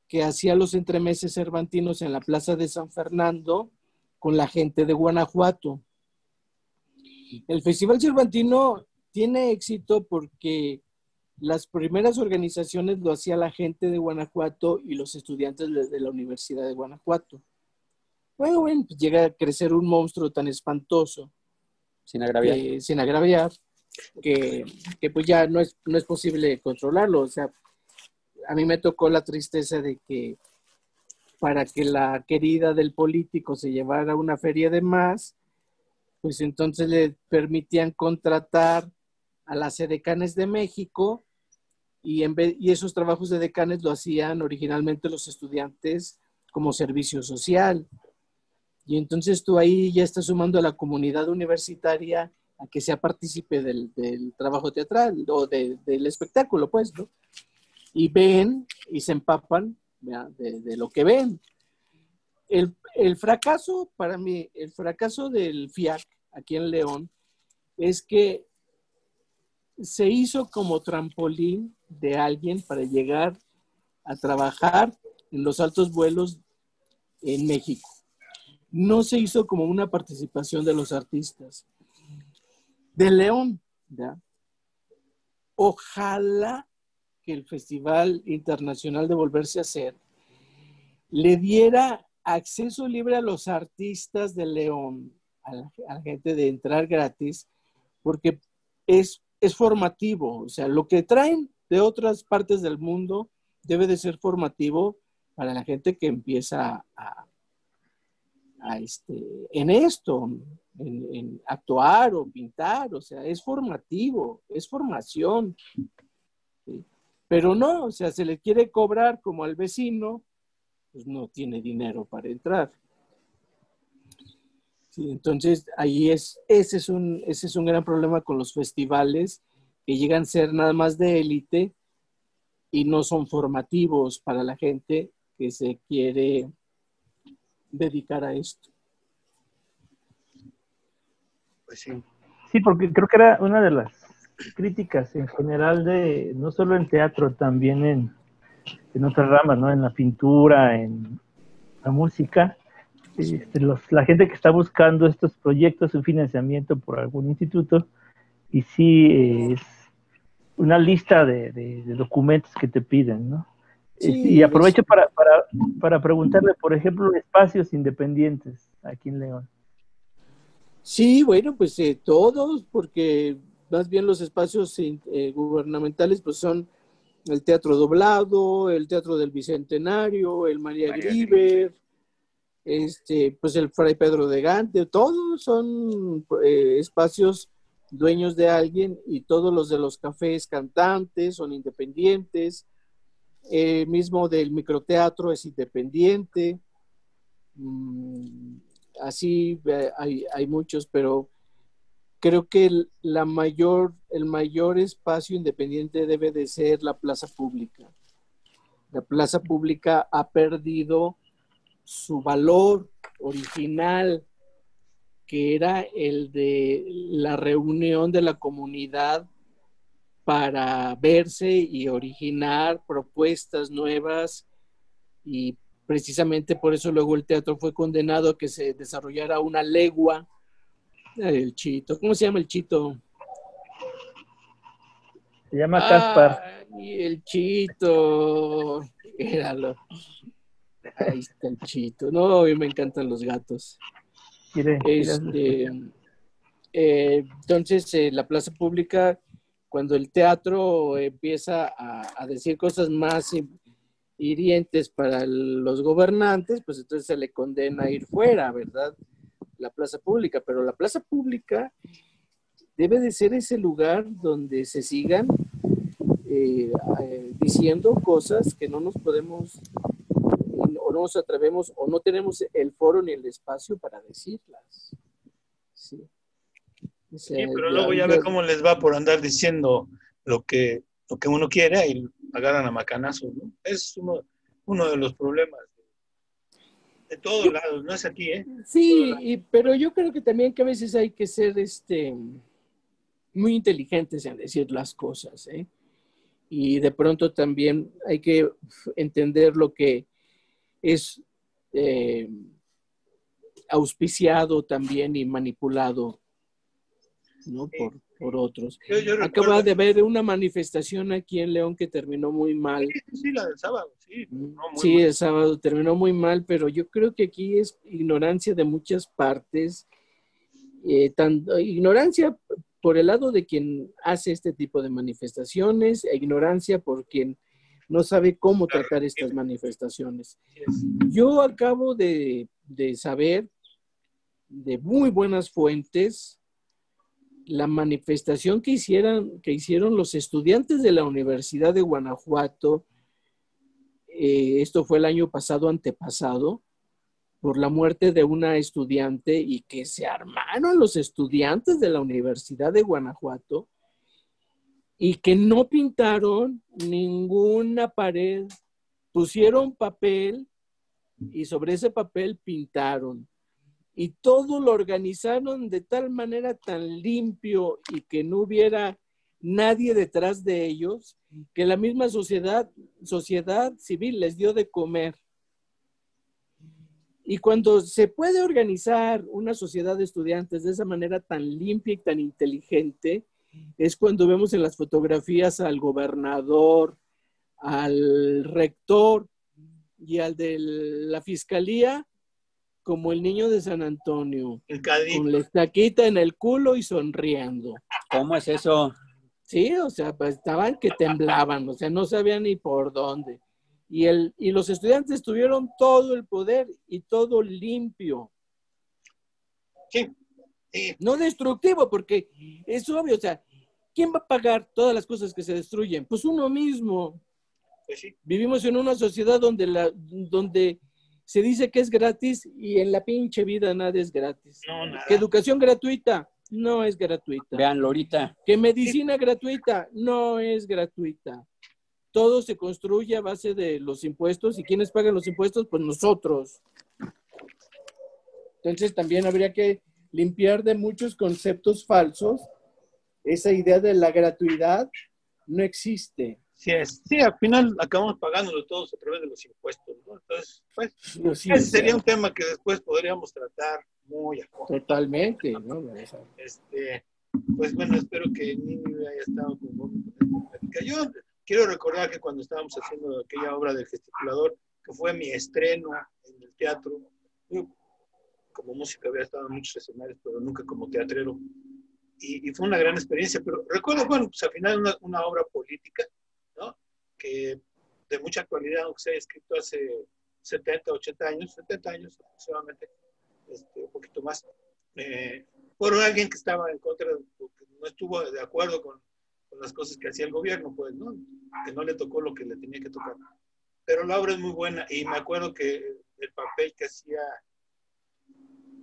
que hacía los entremeses cervantinos en la Plaza de San Fernando con la gente de Guanajuato. El Festival Cervantino tiene éxito porque Las primeras organizaciones lo hacía la gente de Guanajuato y los estudiantes de la Universidad de Guanajuato. Bueno, pues llega a crecer un monstruo tan espantoso, Sin agraviar. sin agraviar, que pues ya no es posible controlarlo. O sea, a mí me tocó la tristeza de que para que la querida del político se llevara una feria de más, pues entonces le permitían contratar a las edecanes de México y esos trabajos de decanes lo hacían originalmente los estudiantes como servicio social. Y entonces tú ahí ya estás sumando a la comunidad universitaria a que sea partícipe del trabajo teatral o del espectáculo, pues, ¿no? Y ven y se empapan de lo que ven. El fracaso, para mí, el fracaso del FIAC aquí en León es que se hizo como trampolín de alguien para llegar a trabajar en los altos vuelos en México. No se hizo como una participación de los artistas. De León, ¿ya? Ojalá que el Festival Internacional de Volverse a Hacer le diera acceso libre a los artistas de León, a la gente de entrar gratis, porque es formativo. O sea, lo que traen de otras partes del mundo debe de ser formativo para la gente que empieza en esto, en actuar o pintar. O sea, es formativo, es formación. ¿Sí? Pero no, o sea, se le quiere cobrar como al vecino, pues no tiene dinero para entrar. Sí, entonces, ahí ese es un gran problema con los festivales, que llegan a ser nada más de élite y no son formativos para la gente que se quiere dedicar a esto. Pues sí. Sí, porque creo que era una de las críticas en general de, no solo en teatro, también en otras ramas, ¿no? En la pintura, en la música. La gente que está buscando estos proyectos, un financiamiento por algún instituto, y sí es una lista de documentos que te piden, ¿no? Sí, Y aprovecho para preguntarle, por ejemplo, espacios independientes aquí en León. Sí, bueno, pues todos, porque más bien los espacios gubernamentales pues son el Teatro Doblado, el Teatro del Bicentenario, el María Grieber, pues el Fray Pedro de Gante. Todos son espacios dueños de alguien, y todos los de los cafés cantantes son independientes. Mismo del microteatro es independiente. Así hay muchos, pero creo que el mayor espacio independiente debe de ser la plaza pública. La plaza pública ha perdido su valor original, que era el de la reunión de la comunidad para verse y originar propuestas nuevas, y precisamente por eso luego el teatro fue condenado a que se desarrollara una legua. El Chito, ¿cómo se llama el Chito? Se llama Caspar. Y el Chito, éralo. Ahí está el Chito. No, a mí me encantan los gatos. Entonces, la plaza pública, cuando el teatro empieza a decir cosas más hirientes para los gobernantes, pues entonces se le condena a ir fuera, ¿verdad? La plaza pública. Pero la plaza pública debe de ser ese lugar donde se sigan diciendo cosas que no nos podemos, o no nos atrevemos, o no tenemos el foro ni el espacio para decirlas. Sí. O sea, sí, pero luego ya ve cómo les va por andar diciendo lo que uno quiere y agarran a macanazos, ¿no? Es uno de los problemas de todos lados, no es aquí, ¿eh? Sí, pero yo creo que también que a veces hay que ser muy inteligentes en decir las cosas, ¿eh? Y de pronto también hay que entender lo que es auspiciado también y manipulado ¿no? Sí. Por otros. Yo Acaba recuerdo, de haber una manifestación aquí en León que terminó muy mal. sí, la del sábado, sí, no, muy Sí, mal. el sábado terminó muy mal, pero yo creo que aquí es ignorancia de muchas partes, ignorancia por el lado de quien hace este tipo de manifestaciones e ignorancia por quien no sabe cómo tratar estas manifestaciones. Sí es. Yo acabo de saber de muy buenas fuentes la manifestación que hicieron los estudiantes de la Universidad de Guanajuato, esto fue el año pasado, antepasado, por la muerte de una estudiante, y que se armaron los estudiantes de la Universidad de Guanajuato y que no pintaron ninguna pared, pusieron papel y sobre ese papel pintaron. Y todo lo organizaron de tal manera tan limpio y que no hubiera nadie detrás de ellos, que la misma sociedad civil les dio de comer. Y cuando se puede organizar una sociedad de estudiantes de esa manera tan limpia y tan inteligente, es cuando vemos en las fotografías al gobernador, al rector y al de la fiscalía como el niño de San Antonio, con la estaquita en el culo y sonriendo. ¿Cómo es eso? Sí, o sea, pues estaban que temblaban, o sea, no sabían ni por dónde. Y los estudiantes tuvieron todo el poder y todo limpio. Sí. Sí. No destructivo, porque es obvio, o sea, ¿quién va a pagar todas las cosas que se destruyen? Pues uno mismo. Pues sí. Vivimos en una sociedad donde se dice que es gratis y en la pinche vida nada es gratis. No, nada. Que educación gratuita no es gratuita. Véanlo ahorita. Que medicina gratuita no es gratuita. Todo se construye a base de los impuestos. ¿Y quiénes pagan los impuestos? Pues nosotros. Entonces también habría que limpiar de muchos conceptos falsos. Esa idea de la gratuidad no existe. Sí, sí, al final acabamos pagándolo todos a través de los impuestos, ¿no? Entonces, pues, Sí, ese sería un tema que después podríamos tratar muy a fondo. Totalmente, ¿no? Pues bueno, espero que Nini haya estado con esta plática. Yo quiero recordar que cuando estábamos haciendo aquella obra del gesticulador, que fue mi estreno en el teatro, yo como música había estado en muchos escenarios, pero nunca como teatrero, y fue una gran experiencia, pero recuerdo, bueno, pues al final una obra política, ¿no? Que de mucha actualidad, aunque se haya escrito hace 70 años aproximadamente, un poquito más, por alguien que estaba en contra, que no estuvo de acuerdo con las cosas que hacía el gobierno, pues, ¿no? Que no le tocó lo que le tenía que tocar. Pero la obra es muy buena, y me acuerdo que el papel que hacía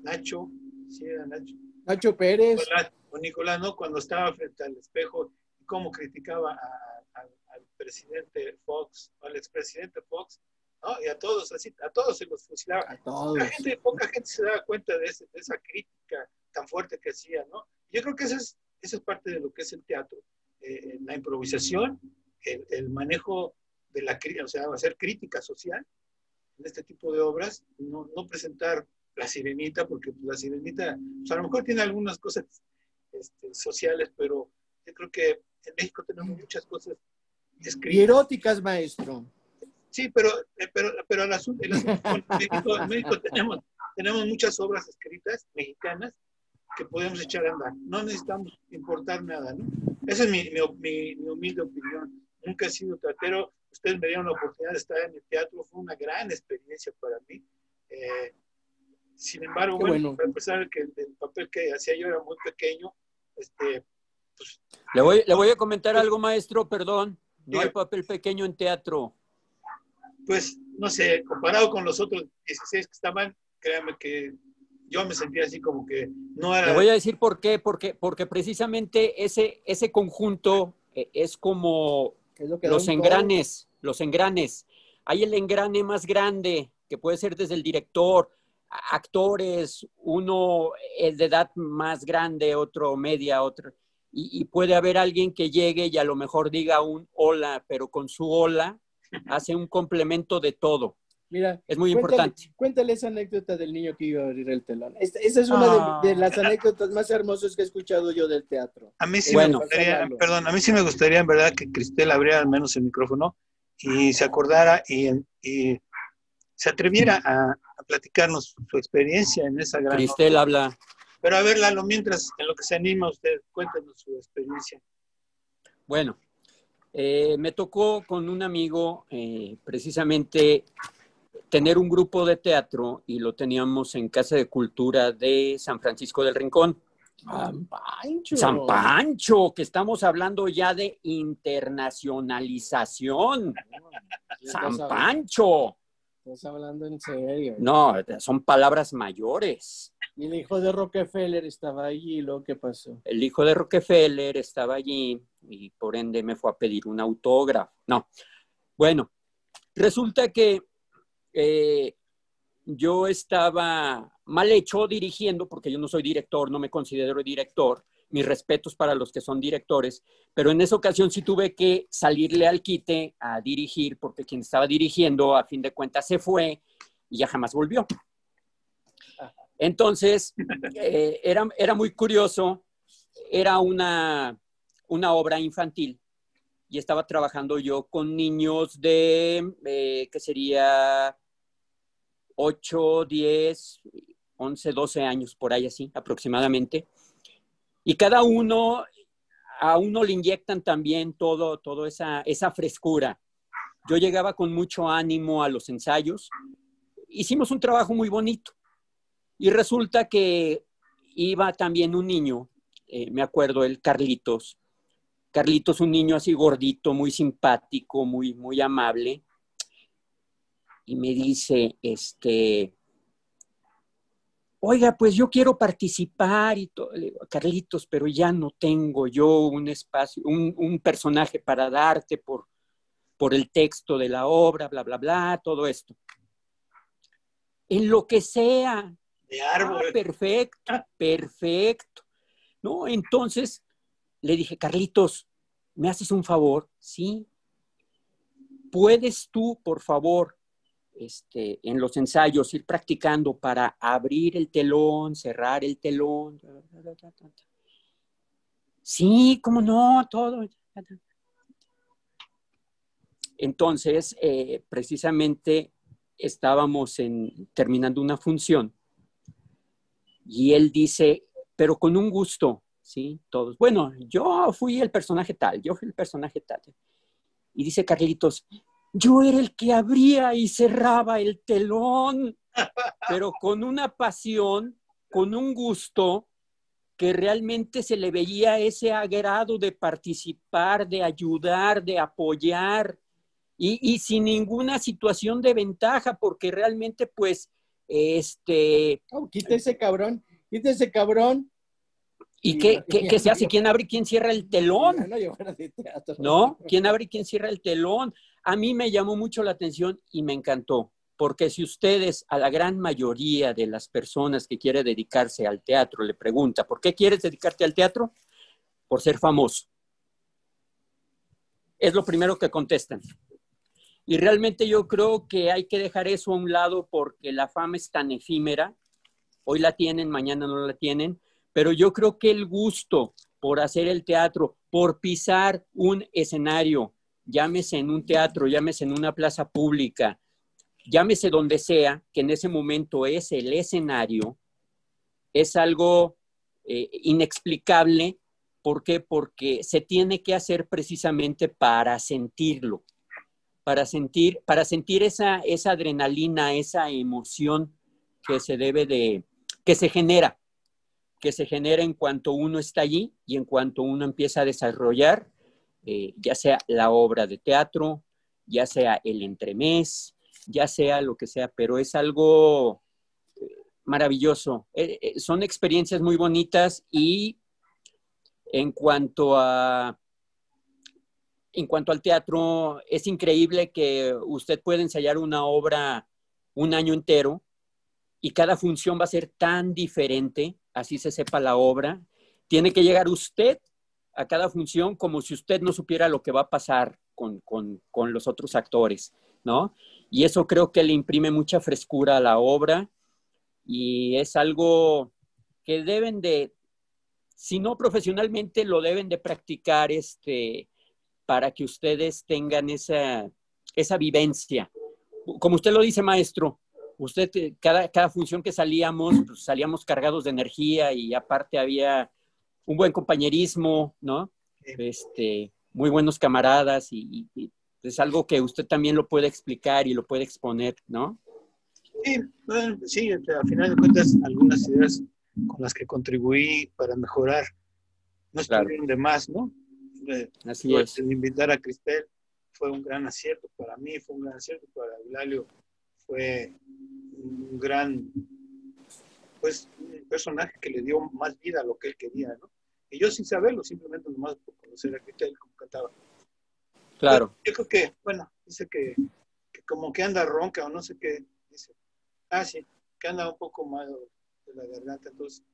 Nacho, sí era Nacho Pérez. O Nicolás, ¿no? Cuando estaba frente al espejo y cómo criticaba al presidente Fox, al expresidente Fox, ¿no? Y a todos, así, a todos se los fusilaba. A todos. Poca gente se daba cuenta de esa crítica tan fuerte que hacía, ¿no? Yo creo que esa es parte de lo que es el teatro. La improvisación, el manejo de la crítica, o sea, hacer crítica social en este tipo de obras, no presentar La Sirenita, porque La Sirenita, pues a lo mejor tiene algunas cosas sociales, pero yo creo que en México tenemos muchas cosas escritas. Y eróticas, maestro. Sí, pero el asunto, en México tenemos muchas obras escritas mexicanas que podemos echar a andar. No necesitamos importar nada, ¿no? Esa es mi humilde opinión. Nunca he sido teatrero. Ustedes me dieron la oportunidad de estar en el teatro. Fue una gran experiencia para mí. Sin embargo, bueno, a pesar de que el papel que hacía yo era muy pequeño, pues, le voy a comentar algo, maestro, perdón. No hay papel pequeño en teatro. Pues, no sé, comparado con los otros 16 que estaban, créanme que yo me sentía así como que no era... Le voy a decir por qué, porque precisamente ese conjunto es como los engranes. Hay el engrane más grande, que puede ser desde el director, actores, uno es de edad más grande, otro media, otro... Y puede haber alguien que llegue y a lo mejor diga un hola, pero con su hola hace un complemento de todo. Mira, es muy importante. Cuéntale esa anécdota del niño que iba a abrir el telón. Esa es una de las anécdotas más hermosas que he escuchado yo del teatro. A mí sí Bueno. me gustaría, perdón, a mí sí me gustaría en verdad que Cristel abriera al menos el micrófono y se acordara y se atreviera a platicarnos su experiencia en esa gran Cristel obra. habla. Pero a ver, Lalo, mientras en lo que se anima usted, cuéntenos su experiencia. Bueno, me tocó con un amigo precisamente tener un grupo de teatro y lo teníamos en Casa de Cultura de San Francisco del Rincón. San Pancho. San Pancho, que estamos hablando ya de internacionalización. San Pancho. Estás hablando en serio. No, son palabras mayores. Y el hijo de Rockefeller estaba allí, ¿lo que pasó? El hijo de Rockefeller estaba allí y por ende me fue a pedir un autógrafo. No, bueno, resulta que yo estaba mal hecho dirigiendo, porque yo no soy director, no me considero director, mis respetos para los que son directores, pero en esa ocasión sí tuve que salirle al quite a dirigir, porque quien estaba dirigiendo a fin de cuentas se fue y ya jamás volvió. Entonces, era muy curioso, era una obra infantil y estaba trabajando yo con niños de, ¿qué sería? 8, 10, 11, 12 años, por ahí así, aproximadamente. Y cada uno, a uno le inyectan también todo esa frescura. Yo llegaba con mucho ánimo a los ensayos. Hicimos un trabajo muy bonito. Y resulta que iba también un niño, me acuerdo, el Carlitos. Carlitos, un niño así gordito, muy simpático, muy, muy amable. Y me dice, oiga, pues yo quiero participar y todo. Le digo, Carlitos, pero ya no tengo yo un espacio, un personaje para darte por el texto de la obra, bla, bla, bla, todo esto. En lo que sea. De árbol. Perfecto, perfecto. ¿No? Entonces le dije, Carlitos, ¿me haces un favor? Sí. ¿Puedes tú, por favor, en los ensayos ir practicando para abrir el telón, cerrar el telón? Sí, cómo no, todo. Entonces, precisamente estábamos terminando una función y él dice, pero con un gusto, ¿sí? Todos. Bueno, yo fui el personaje tal. Y dice Carlitos, yo era el que abría y cerraba el telón, pero con una pasión, con un gusto, que realmente se le veía ese agrado de participar, de ayudar, de apoyar, y sin ninguna situación de ventaja, porque realmente, pues, quita ese cabrón. ¿Y qué se hace? ¿Quién abre y quién cierra el telón? ¿No? ¿Quién abre y quién cierra el telón? A mí me llamó mucho la atención y me encantó, porque si ustedes, a la gran mayoría de las personas que quieren dedicarse al teatro, le pregunta, ¿por qué quieres dedicarte al teatro? Por ser famoso. Es lo primero que contestan. Y realmente yo creo que hay que dejar eso a un lado porque la fama es tan efímera. Hoy la tienen, mañana no la tienen. Pero yo creo que el gusto por hacer el teatro, por pisar un escenario, llámese en un teatro, llámese en una plaza pública, llámese donde sea, que en ese momento es el escenario, es algo inexplicable. ¿Por qué? Porque se tiene que hacer precisamente para sentirlo, para sentir esa adrenalina, esa emoción que se genera en cuanto uno está allí y en cuanto uno empieza a desarrollar, ya sea la obra de teatro, ya sea el entremés, ya sea lo que sea, pero es algo maravilloso. Son experiencias muy bonitas y en cuanto al teatro, es increíble que usted puede ensayar una obra un año entero y cada función va a ser tan diferente, así se sepa la obra. Tiene que llegar usted a cada función como si usted no supiera lo que va a pasar con los otros actores, ¿no? y eso creo que le imprime mucha frescura a la obra y es algo que deben de, si no profesionalmente, lo deben de practicar para que ustedes tengan esa vivencia. Como usted lo dice, maestro, usted, cada función que salíamos, pues salíamos cargados de energía y aparte había un buen compañerismo, ¿no? Muy buenos camaradas y es algo que usted también lo puede explicar y lo puede exponer, ¿no? Sí, bueno, sí, al final de cuentas, algunas ideas con las que contribuí para mejorar no estuvieron de más, ¿no? Así es. El invitar a Cristel fue un gran acierto para mí, fue un gran acierto para Eulalio, fue un gran, pues, un personaje que le dio más vida a lo que él quería, ¿no? Y yo sin saberlo, simplemente nomás por conocer a Cristel como cantaba. Claro. Yo creo que, bueno, dice que como que anda ronca o no sé qué, dice. Ah, sí, que anda un poco malo de la garganta, entonces,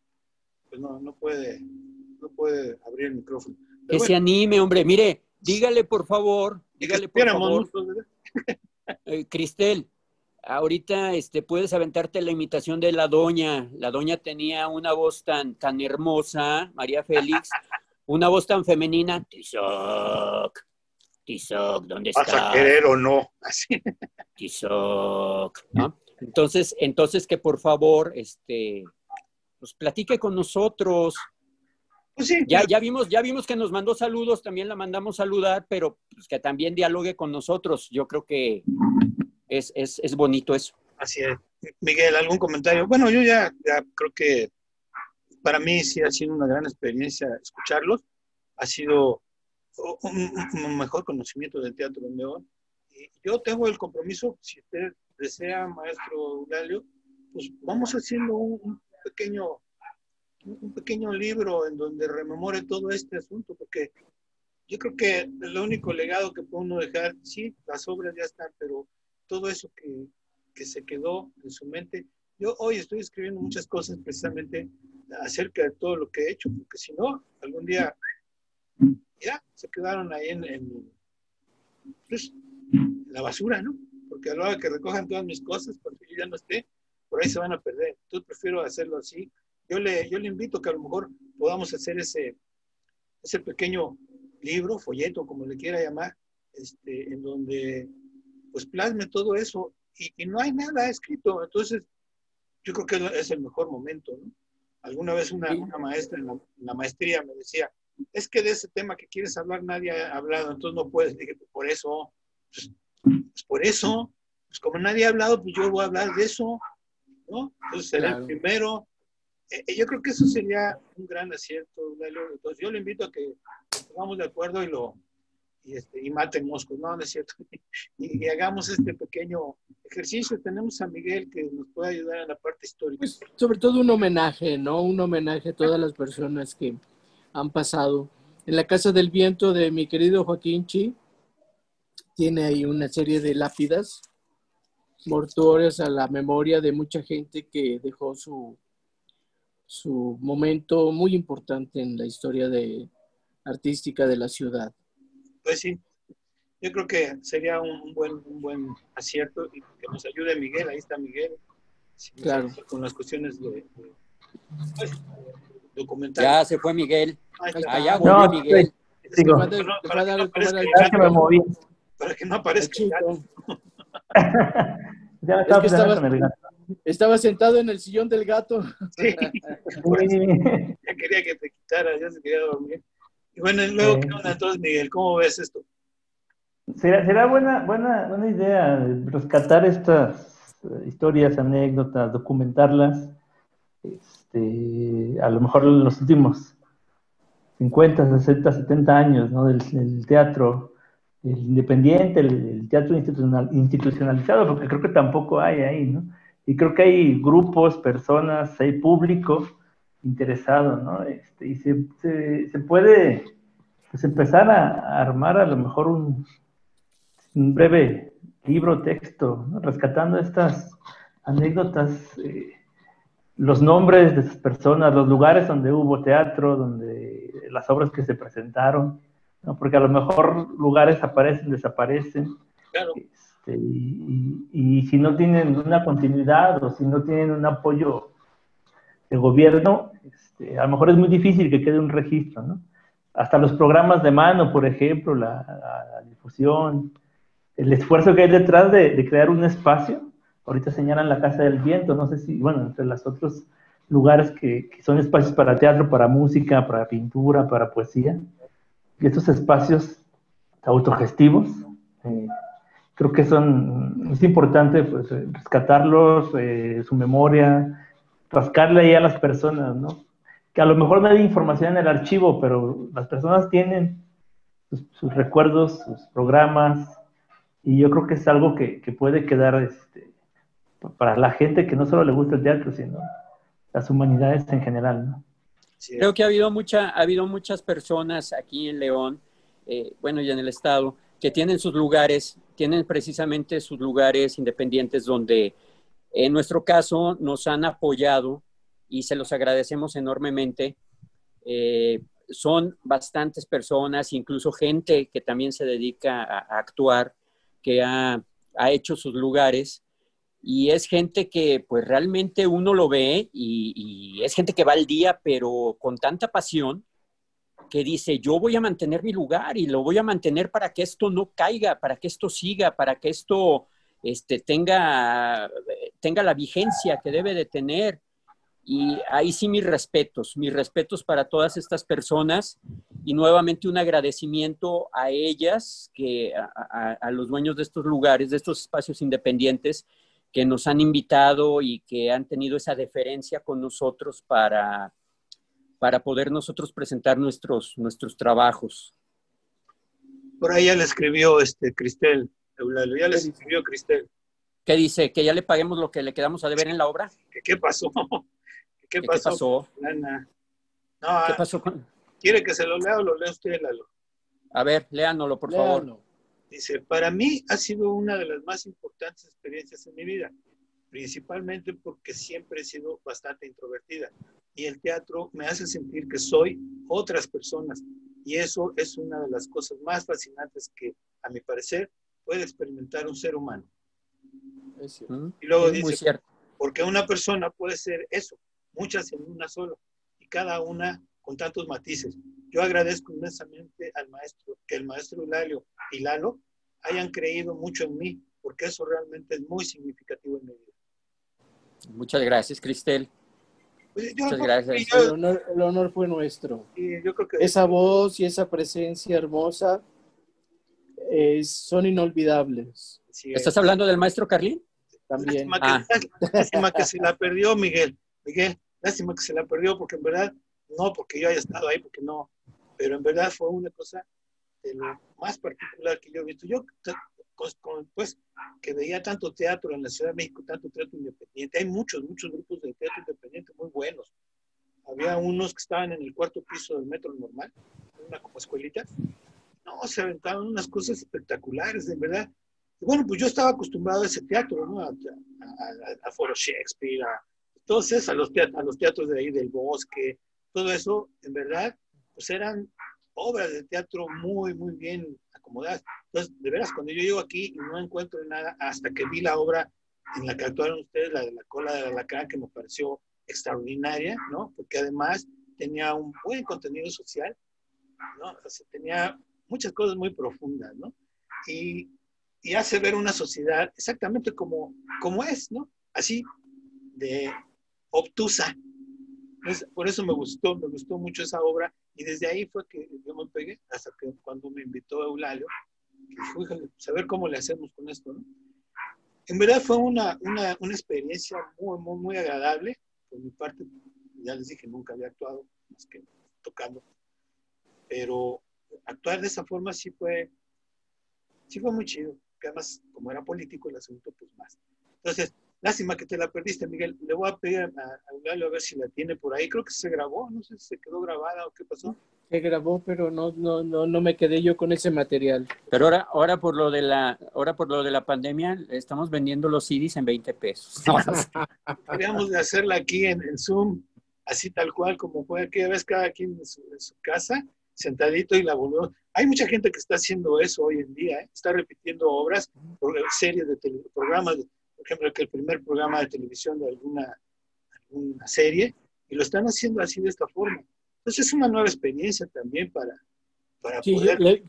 pues no puede abrir el micrófono. Pero que se anime, hombre. Mire, dígale por favor, Cristel, ahorita puedes aventarte la imitación de la doña. La doña tenía una voz tan hermosa, María Félix, una voz tan femenina. Tizoc, ¿dónde estás? ¿Vas a querer o no? Así. Tizoc, ¿no? Entonces que por favor, pues platique con nosotros. Pues sí, ya vimos que nos mandó saludos, también la mandamos saludar, pero pues que también dialogue con nosotros. Yo creo que es bonito eso. Así es. Miguel, ¿algún comentario? Bueno, yo ya creo que para mí sí ha sido una gran experiencia escucharlos. Ha sido un mejor conocimiento del Teatro de León. Y yo tengo el compromiso, si usted desea, maestro Eulalio, pues vamos haciendo un pequeño libro en donde rememore todo este asunto, porque yo creo que el único legado que puede uno dejar, sí, las obras ya están, pero todo eso que se quedó en su mente. Yo hoy estoy escribiendo muchas cosas precisamente acerca de todo lo que he hecho, porque si no, algún día ya se quedaron ahí en la basura, ¿no? Porque a la hora que recojan todas mis cosas, cuando yo ya no esté, por ahí se van a perder. Entonces prefiero hacerlo así. Yo le invito que a lo mejor podamos hacer ese pequeño libro, folleto, como le quiera llamar, en donde pues plasme todo eso y no hay nada escrito. Entonces yo creo que es el mejor momento, ¿no? Alguna vez una maestra en la maestría me decía, es que de ese tema que quieres hablar nadie ha hablado, entonces no puedes. Le dije, por eso, pues como nadie ha hablado, pues yo voy a hablar de eso, ¿no? Entonces será el primero. Yo creo que eso sería un gran acierto, Lalo. Entonces yo le invito a que pongamos de acuerdo y maten moscos, no es cierto, y hagamos este pequeño ejercicio. Tenemos a Miguel que nos puede ayudar en la parte histórica. Pues sobre todo un homenaje, ¿no? Un homenaje a todas las personas que han pasado. En la Casa del Viento de mi querido Joaquín Chi, tiene ahí una serie de lápidas mortuorias a la memoria de mucha gente que dejó su momento muy importante en la historia artística de la ciudad. Pues sí, yo creo que sería un buen acierto y que nos ayude Miguel. Ahí está Miguel, claro, con las cuestiones de documentales. Ya se fue Miguel. Ya volvió Miguel. Para que no aparezca el gato. Ya estaba sentado en el sillón del gato. Sí, ya quería que te quitara, ya se quería dormir. Y bueno, luego, ¿qué onda entonces, Miguel? ¿Cómo ves esto? Será buena idea rescatar estas historias, anécdotas, documentarlas. A lo mejor en los últimos 50, 60, 70 años, ¿no? del teatro, el independiente, el teatro institucionalizado, porque creo que tampoco hay ahí, ¿no? Y creo que hay grupos, personas, hay público interesado, ¿no? Y se puede pues, empezar a armar a lo mejor un breve libro, texto, ¿no? Rescatando estas anécdotas, los nombres de esas personas, los lugares donde hubo teatro, donde las obras que se presentaron, ¿no? Porque a lo mejor lugares aparecen, desaparecen. Claro. y si no tienen una continuidad o si no tienen un apoyo de gobierno, a lo mejor es muy difícil que quede un registro, ¿no? Hasta los programas de mano, por ejemplo, la difusión, el esfuerzo que hay detrás de crear un espacio. Ahorita señalan la Casa del Viento, no sé si, bueno, entre los otros lugares que son espacios para teatro, para música, para pintura, para poesía, y estos espacios autogestivos, creo que es importante pues, rescatarlos, su memoria, rascarle ahí a las personas, ¿no? Que a lo mejor no hay información en el archivo, pero las personas tienen sus recuerdos, sus programas, y yo creo que es algo que puede quedar para la gente que no solo le gusta el teatro, sino las humanidades en general, ¿no? Sí. Creo que ha habido muchas personas aquí en León, bueno, y en el estado, que tienen sus lugares, tienen precisamente sus lugares independientes donde, en nuestro caso, nos han apoyado y se los agradecemos enormemente. Son bastantes personas, incluso gente que también se dedica a actuar, que ha hecho sus lugares. Y es gente que pues realmente uno lo ve y es gente que va al día, pero con tanta pasión que dice, yo voy a mantener mi lugar y lo voy a mantener para que esto no caiga, para que esto siga, para que esto tenga la vigencia que debe de tener. Y ahí sí mis respetos para todas estas personas y nuevamente un agradecimiento a ellas, a los dueños de estos lugares, de estos espacios independientes, que nos han invitado y que han tenido esa deferencia con nosotros para poder nosotros presentar nuestros trabajos. Por ahí ya le escribió Cristel, Eulalio, ya le escribió Cristel. ¿Qué dice? ¿Que ya le paguemos lo que le quedamos a deber en la obra? ¿Qué pasó? ¿Qué pasó? Lana? No, ¿Qué pasó con...? ¿Quiere que se lo lea o lo lea usted, Lalo? A ver, léanoslo, por favor. Dice, para mí ha sido una de las más importantes experiencias en mi vida, principalmente porque siempre he sido bastante introvertida y el teatro me hace sentir que soy otras personas y eso es una de las cosas más fascinantes que, a mi parecer, puede experimentar un ser humano. Es cierto. Y luego es dice, muy cierto. porque una persona puede ser eso, muchas en una sola y cada una con tantos matices. Yo agradezco inmensamente al maestro, que el maestro Eulalio y Lalo hayan creído mucho en mí, porque eso realmente es muy significativo en mi vida. Muchas gracias, Cristel. Pues muchas gracias. El honor fue nuestro. Y yo creo que esa voz y esa presencia hermosa son inolvidables. Sí, ¿Estás hablando del maestro Carlín? También. Lástima que se la perdió, Miguel. Lástima que se la perdió, porque en verdad, no porque yo haya estado ahí, porque no, pero en verdad fue una cosa de lo más particular que yo he visto. Yo, pues, que veía tanto teatro en la Ciudad de México, tanto teatro independiente, hay muchos grupos de teatro independiente muy buenos. Había unos que estaban en el 4º piso del Metro Normal, una como escuelita. No, se aventaban unas cosas espectaculares, de verdad. Y bueno, pues yo estaba acostumbrado a ese teatro, ¿no? A Foro Shakespeare, todos esos, a los teatros de ahí del Bosque, todo eso, en verdad, pues eran obras de teatro muy, muy bien acomodadas. Entonces, de veras, cuando yo llego aquí y no encuentro nada, hasta que vi la obra en la que actuaron ustedes, la de La cola del alacrán, que me pareció extraordinaria, ¿no? Porque además tenía un buen contenido social, ¿no? O sea, tenía muchas cosas muy profundas, ¿no? Y hace ver una sociedad exactamente como es, ¿no? Así, de obtusa. Entonces, por eso me gustó mucho esa obra, y desde ahí fue que yo me pegué, hasta que cuando me invitó Eulalio, fíjale, saber cómo le hacemos con esto, ¿no? En verdad fue una experiencia muy, muy, muy agradable. Por mi parte, ya les dije, nunca había actuado, más que tocando, pero actuar de esa forma sí fue muy chido, que además, como era político el asunto, pues más. Entonces, lástima que te la perdiste, Miguel. Le voy a pedir a Eulalio a ver si la tiene por ahí. Creo que se grabó, no sé si se quedó grabada o qué pasó. Se grabó, pero no me quedé yo con ese material. Pero ahora por lo de la pandemia, estamos vendiendo los CDs en 20 pesos. Queríamos de hacerla aquí en Zoom, así tal cual como fue aquella vez, cada quien en su casa, sentadito y la volvió. Hay mucha gente que está haciendo eso hoy en día, ¿eh? Está repitiendo obras, series de programas, por ejemplo, que el primer programa de televisión de alguna serie, y lo están haciendo así de esta forma. Entonces es una nueva experiencia también para sí, poder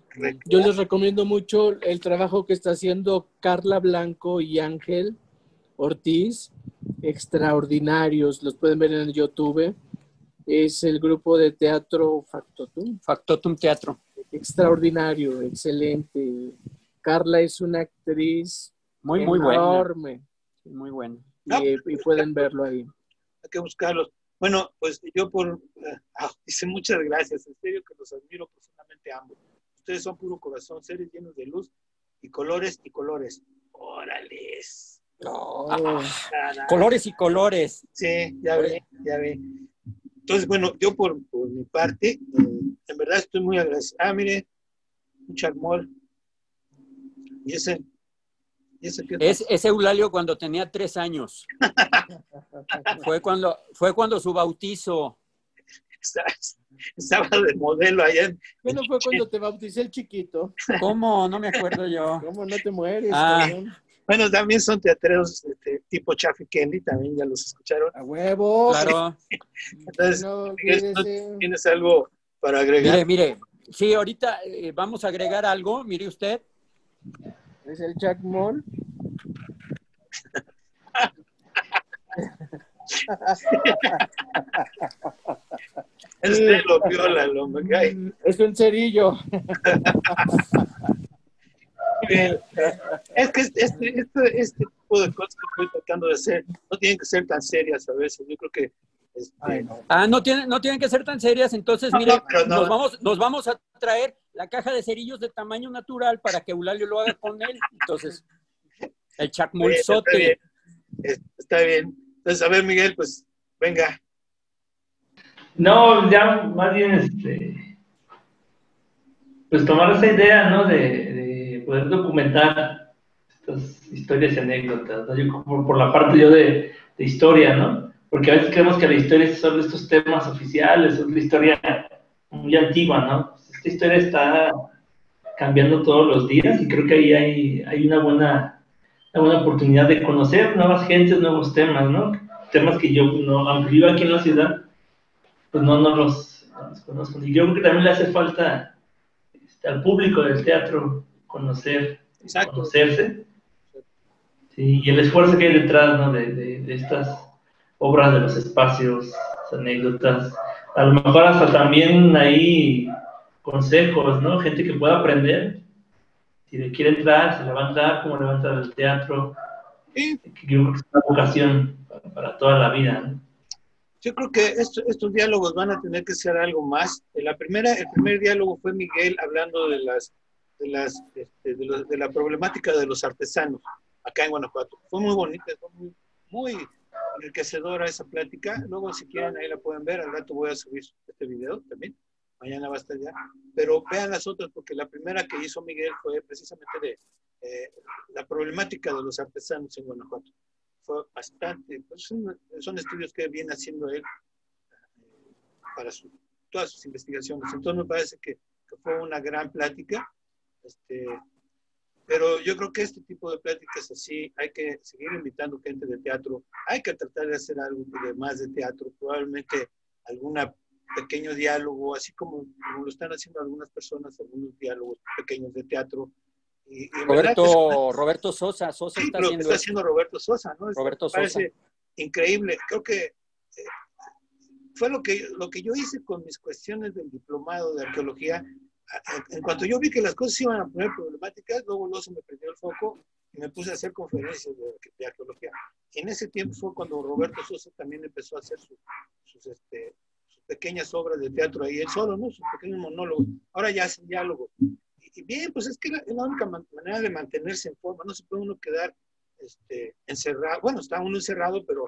yo les recomiendo mucho el trabajo que está haciendo Carla Blanco y Ángel Ortiz, extraordinarios, los pueden ver en YouTube. Es el grupo de teatro Factotum. Factotum Teatro. Extraordinario, excelente. Carla es una actriz muy enorme. Buena. Muy buena. Y pueden verlo ahí. Hay que buscarlos. Bueno, pues yo dice muchas gracias, en serio que los admiro profundamente ambos. Ustedes son puro corazón, seres llenos de luz y colores y colores. ¡Órales! Oh, colores y colores. Sí, ya ve. Entonces, bueno, yo por mi parte, en verdad estoy muy agradecido. Mire, un charmol. ¿Y ese qué es Eulalio cuando tenía 3 años. Fue cuando su bautizo. Estaba de modelo allá. ¿Qué no fue cuando te bauticé el chiquito? ¿Cómo? No me acuerdo yo. ¿Cómo no te mueres? Bueno, también son teatreros tipo Chaffee Kennedy, también ya los escucharon. ¡A huevo! Claro. Entonces, ¿tienes algo para agregar? Mire. Sí, ahorita vamos a agregar algo. Mire usted. Es el Jack Moll. Lo viola, lo me cae. Es un cerillo. Es que este tipo de cosas que estoy tratando de hacer no tienen que ser tan serias a veces. Yo creo que no tienen que ser tan serias. Entonces, mire, nos vamos a traer la caja de cerillos de tamaño natural para que Eulalio lo haga con él. Entonces, el chacmulzote. Está bien. Entonces, a ver, Miguel, pues, venga. No, ya más bien, pues tomar esa idea, ¿no? De poder documentar estas historias y anécdotas, ¿no? Yo por la parte de historia, ¿no? Porque a veces creemos que la historia es solo estos temas oficiales, es una historia muy antigua, ¿no? Esta historia está cambiando todos los días y creo que ahí hay una buena oportunidad de conocer nuevas gentes, nuevos temas, ¿no? Temas que yo, aunque vivo aquí en la ciudad, pues no los conozco. Y yo creo que también le hace falta al público del teatro conocerse. Sí, y el esfuerzo que hay detrás, ¿no? de estas obras, de los espacios, las anécdotas. A lo mejor hasta también hay consejos, ¿no? Gente que pueda aprender. Si le quiere entrar, se le va a entrar, cómo le va a entrar al teatro. Sí. Yo creo que es una vocación para toda la vida, ¿no? Yo creo que estos diálogos van a tener que ser algo más. El primer diálogo fue Miguel hablando de la problemática de los artesanos acá en Guanajuato. Fue muy bonita, fue muy enriquecedora esa plática. Luego, si quieren, ahí la pueden ver. Al rato voy a subir este video también. Mañana va a estar ya. Pero vean las otras, porque la primera que hizo Miguel fue precisamente de la problemática de los artesanos en Guanajuato. Fue bastante, pues son estudios que viene haciendo él para todas sus investigaciones. Entonces me parece que fue una gran plática. Pero yo creo que este tipo de pláticas así, hay que seguir invitando gente de teatro, hay que tratar de hacer algo de más de teatro, probablemente algún pequeño diálogo, así como lo están haciendo algunas personas, algunos diálogos pequeños de teatro. Y Roberto Sosa está haciendo Roberto Sosa, ¿no? Roberto Sosa. Parece Sosa. Increíble. Creo que fue lo que yo hice con mis cuestiones del diplomado de arqueología. En cuanto yo vi que las cosas iban a poner problemáticas, luego se me prendió el foco y me puse a hacer conferencias de arqueología. Y en ese tiempo fue cuando Roberto Sosa también empezó a hacer sus pequeñas obras de teatro ahí, él solo, ¿no? Sus pequeños monólogos. Ahora ya hacen diálogos. Y bien, pues es que es la única manera de mantenerse en forma. No se puede uno quedar encerrado. Bueno, está uno encerrado, pero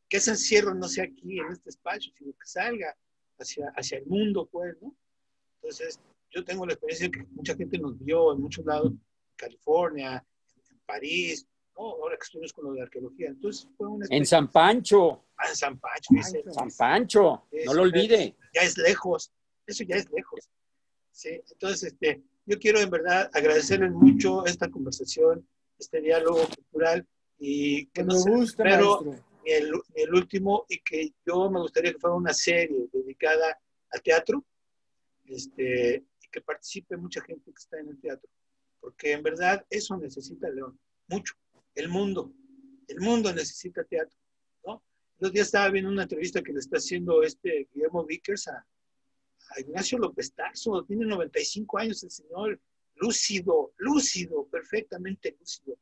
que ese encierro no sea aquí, en este espacio, sino que salga hacia el mundo, pues, ¿no? Entonces, yo tengo la experiencia de que mucha gente nos vio en muchos lados, en California, en París, ¿no? Ahora que estuvimos con lo de arqueología. Entonces, fue una en San Pancho. En San Pancho, dice. San Pancho, no lo olvide. Ya es lejos, eso ya es lejos. Sí, entonces, yo quiero en verdad agradecerles mucho esta conversación, este diálogo cultural y que no Me gusta, pero maestro. ni el último, y que yo me gustaría que fuera una serie dedicada al teatro, y que participe mucha gente que está en el teatro, porque en verdad eso necesita León, mucho. El mundo necesita teatro, ¿no? Los días estaba viendo una entrevista que le está haciendo Guillermo Víquers a Ignacio López Tarso, tiene 95 años el señor, lúcido, perfectamente lúcido,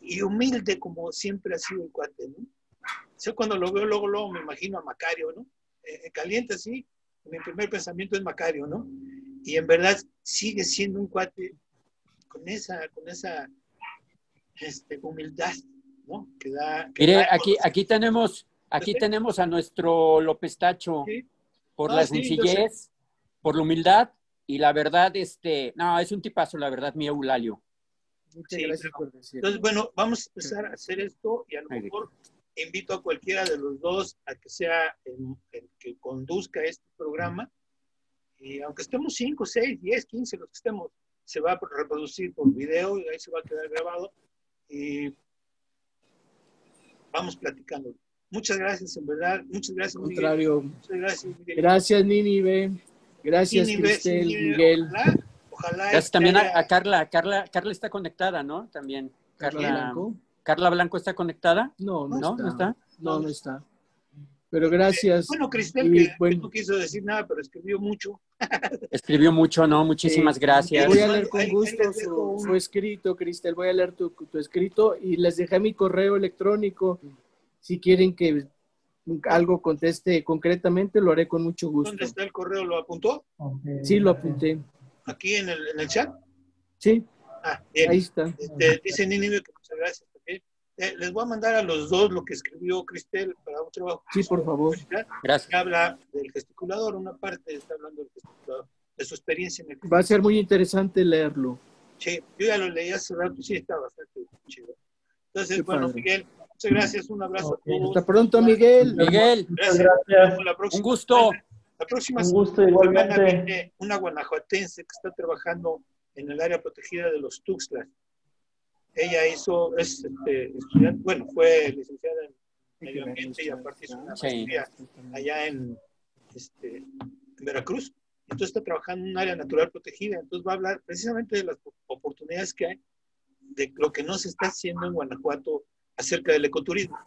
y humilde como siempre ha sido el cuate, ¿no? Yo cuando lo veo, luego me imagino a Macario, ¿no? Caliente así, mi primer pensamiento es Macario, ¿no? Y en verdad sigue siendo un cuate con esa humildad, ¿no? Mire, aquí tenemos a nuestro López Tacho, ¿sí? por la sencillez, por la humildad, y la verdad, no, es un tipazo, la verdad, mi Eulalio. Muchas gracias por decirlo. Entonces, bueno, vamos a empezar a hacer esto y a lo mejor invito a cualquiera de los dos a que sea el que conduzca este programa. Y aunque estemos 5, 6, 10, 15, los que estemos, se va a reproducir por video y ahí se va a quedar grabado. Y vamos platicando. Muchas gracias, en verdad. Muchas gracias, Al contrario. Miguel. Muchas gracias, Miguel. Gracias, Nínive. Gracias, Cristel, Miguel. Ojalá gracias también a Carla. Carla está conectada, ¿no? También. ¿Carla Blanco está conectada? No está. No está. Pero gracias. Bueno, Cristel, que no quiso decir nada, pero escribió mucho. Escribió mucho, ¿no? Muchísimas gracias. Voy a leer con gusto su escrito, Cristel. Voy a leer tu escrito y les dejé mi correo electrónico. Si quieren que algo conteste concretamente, lo haré con mucho gusto. ¿Dónde está el correo? ¿Lo apuntó? Sí, lo apunté. ¿Aquí en el chat? Sí. Bien. Ahí está. Dice Nínive que muchas gracias también. Les voy a mandar a los dos lo que escribió Cristel para un trabajo. Sí, por favor. Gracias. Que habla del gesticulador, una parte está hablando del gesticulador, de su experiencia en el gesticulador. Va a ser muy interesante leerlo. Sí, yo ya lo leí hace rato, sí, está bastante chido. Entonces, Qué bueno, padre. Miguel, muchas gracias, un abrazo a todos. Hasta pronto, Miguel. Miguel, Gracias. un gusto. La próxima Un gusto semana igualmente. viene una guanajuatense que está trabajando en el área protegida de los Tuxtlas. Ella es estudiante, bueno, fue licenciada en medio ambiente y aparte hizo una maestría allá en Veracruz. Entonces está trabajando en un área natural protegida. Entonces va a hablar precisamente de las oportunidades que hay, de lo que no se está haciendo en Guanajuato acerca del ecoturismo,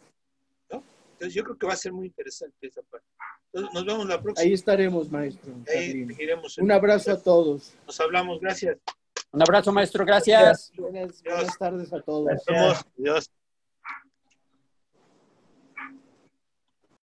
¿no? Entonces yo creo que va a ser muy interesante esa parte. Entonces nos vemos la próxima. Ahí estaremos, maestro. Ahí seguiremos. Un abrazo a todos. Nos hablamos, gracias. Un abrazo, maestro, gracias. Buenas tardes a todos. Nos vemos. Adiós.